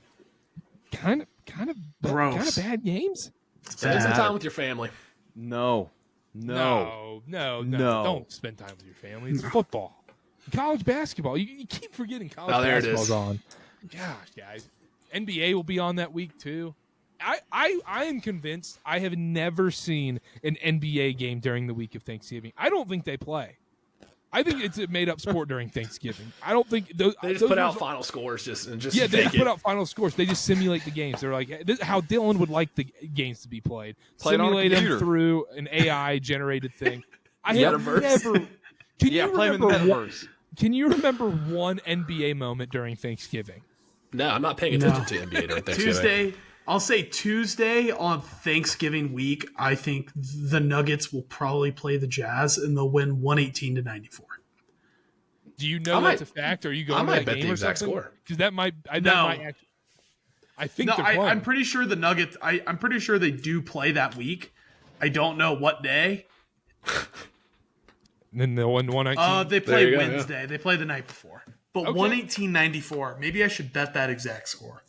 kind of bad games. Spend some time with your family. No. Don't spend time with your family. It's football, college basketball. You keep forgetting college basketball's on. Gosh, guys, NBA will be on that week too. I am convinced. I have never seen an NBA game during the week of Thanksgiving. I don't think they play. I think it's a made-up sport during Thanksgiving. I don't think they just put out final scores. They put out final scores. They just simulate the games. They're like, this is how Dylan would like the games to be played. Simulate them through an AI-generated thing. I have never. Can you remember one NBA moment during Thanksgiving? No, I'm not paying attention to NBA during Thanksgiving. I'll say Tuesday on Thanksgiving week, I think the Nuggets will probably play the Jazz and they'll win 118-94. Do you know that's a fact? Or are you going to that game or something? Because that might. I think they're playing. I'm pretty sure the Nuggets. I'm pretty sure they do play that week. I don't know what day. And then the 119. They play Wednesday. Yeah. They play the night before. But 118-94. Maybe I should bet that exact score.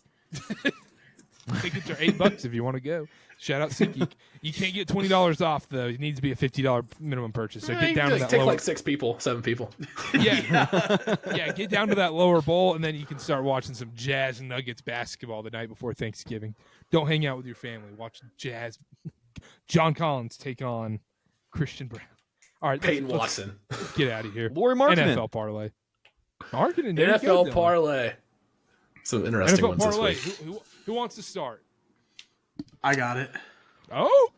Tickets are $8 if you want to go. Shout out SeatGeek. You can't get $20 off though. It needs to be a $50 minimum purchase. So get down to that take lower. 7 people. Yeah, get down to that lower bowl, and then you can start watching some Jazz and Nuggets basketball the night before Thanksgiving. Don't hang out with your family. Watch Jazz. John Collins take on Christian Brown. All right, Peyton Watson. Let's get out of here. Laurie Markkinen. NFL parlay. Markkinen. NFL parlay. Some interesting NFL ones parlay. this week. Who wants to start? I got it. Oh,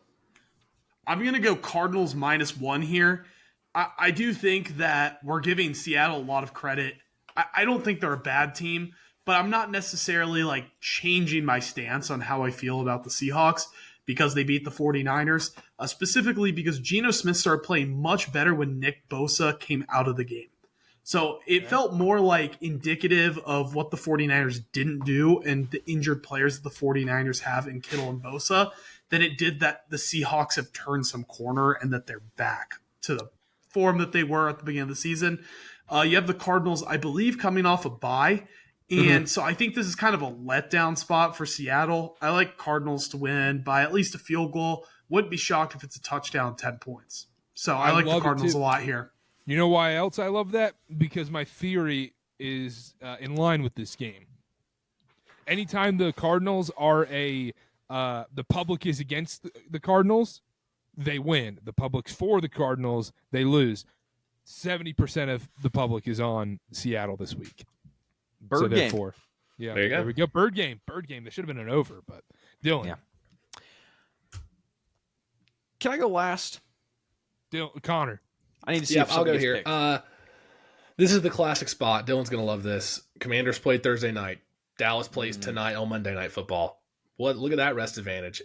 I'm going to go Cardinals -1 here. I do think that we're giving Seattle a lot of credit. I don't think they're a bad team, but I'm not necessarily changing my stance on how I feel about the Seahawks because they beat the 49ers, specifically because Geno Smith started playing much better when Nick Bosa came out of the game. So it felt more indicative of what the 49ers didn't do and the injured players that the 49ers have in Kittle and Bosa than it did that the Seahawks have turned some corner and that they're back to the form that they were at the beginning of the season. You have the Cardinals, I believe, coming off a bye. And so I think this is kind of a letdown spot for Seattle. I like Cardinals to win by at least a field goal. Wouldn't be shocked if it's a touchdown, 10 points. So I like the Cardinals a lot here. You know why else I love that? Because my theory is in line with this game. Anytime the Cardinals are the public is against the Cardinals, they win. The public's for the Cardinals, they lose. 70% of the public is on Seattle this week. Bird game. Yeah, there you go. There we go. Bird game. That should have been an over, but Dylan. Yeah. Can I go last? Connor. I need to see if I'll go here. This is the classic spot. Dylan's going to love this. Commanders played Thursday night. Dallas plays tonight on Monday Night Football. Look at that rest advantage.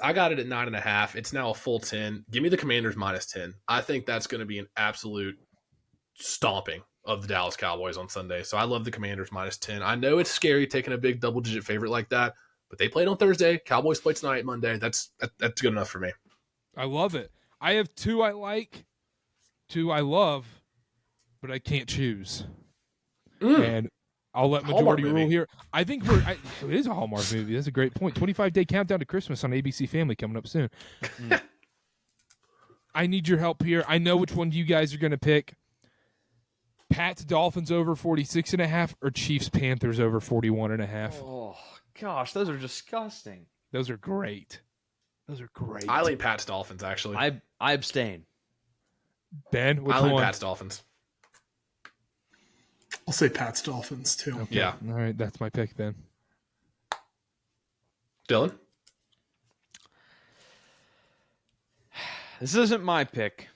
I got it at 9.5. It's now a full 10. Give me the Commanders -10. I think that's going to be an absolute stomping of the Dallas Cowboys on Sunday. So I love the Commanders -10. I know it's scary taking a big double-digit favorite like that, but they played on Thursday. Cowboys play tonight, Monday. That's good enough for me. I love it. I have 2 I like. 2 I love, but I can't choose. And I'll let majority rule here. I think it is a Hallmark movie. That's a great point. 25-day countdown to Christmas on ABC Family coming up soon. I need your help here. I know which one you guys are going to pick. Pats Dolphins over 46.5 or Chiefs Panthers over 41.5. Oh gosh, those are disgusting. Those are great. I lean Pats Dolphins actually. I abstain. Ben, which I lean one? Pats Dolphins. I'll say Pats Dolphins too. Okay. Yeah. All right, that's my pick then. Dylan? This isn't my pick.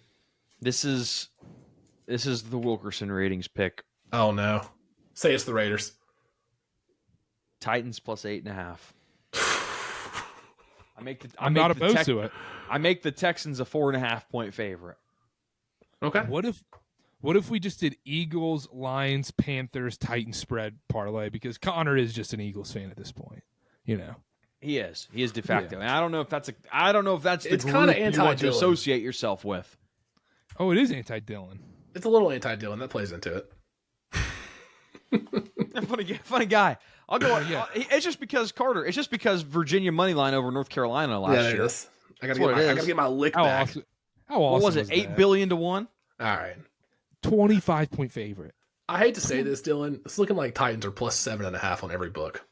This is the Wilkerson ratings pick. Oh no. Say it's the Raiders. Titans plus 8.5. I'm not opposed to it. I make the Texans a 4.5-point favorite. Okay. What if we just did Eagles, Lions, Panthers, Titans spread parlay? Because Connor is just an Eagles fan at this point. You know. He is de facto, and I don't know if that's the It's group kinda you want to anti-Dylan. associate yourself with. Oh, it is anti-Dylan. It's a little anti-Dylan. That plays into it. Funny guy. I'll go. Yeah. It's just because Carter. It's just because Virginia money line over North Carolina last Yeah, it year. is. I gotta get my lick back. How awesome What was it? $8 billion to 1. All right. 25-point favorite. I hate to say this, Dylan. It's looking like Titans are plus 7.5 on every book.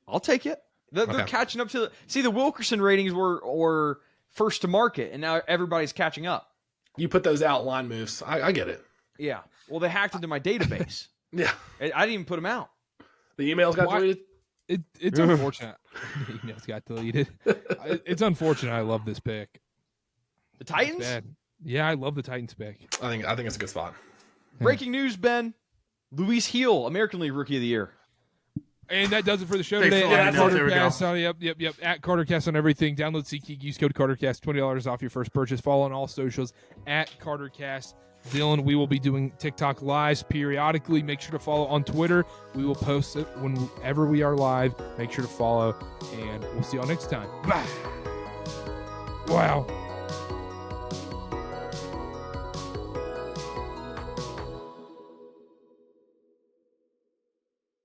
I'll take it. They're catching up to the Wilkerson ratings were first to market, and now everybody's catching up. You put those out line moves. I get it. Yeah. Well, they hacked into my database. Yeah. I didn't even put them out. The emails got deleted. It's unfortunate. The emails got deleted. It's unfortunate. I love this pick. The Titans? Bad. Yeah, I love the Titans pick. I think it's a good spot. Breaking news, Ben. Luis Heel, American League Rookie of the Year. And that does it for the show Thanks today. for At letting me know. There we go. KarterKast, yep. At KarterKast on everything. Download SeatGeek. Use code KarterKast. $20 off your first purchase. Follow on all socials at KarterKast. Dylan, we will be doing TikTok lives periodically. Make sure to follow on Twitter. We will post it whenever we are live. Make sure to follow, and we'll see y'all next time. Bye. Wow.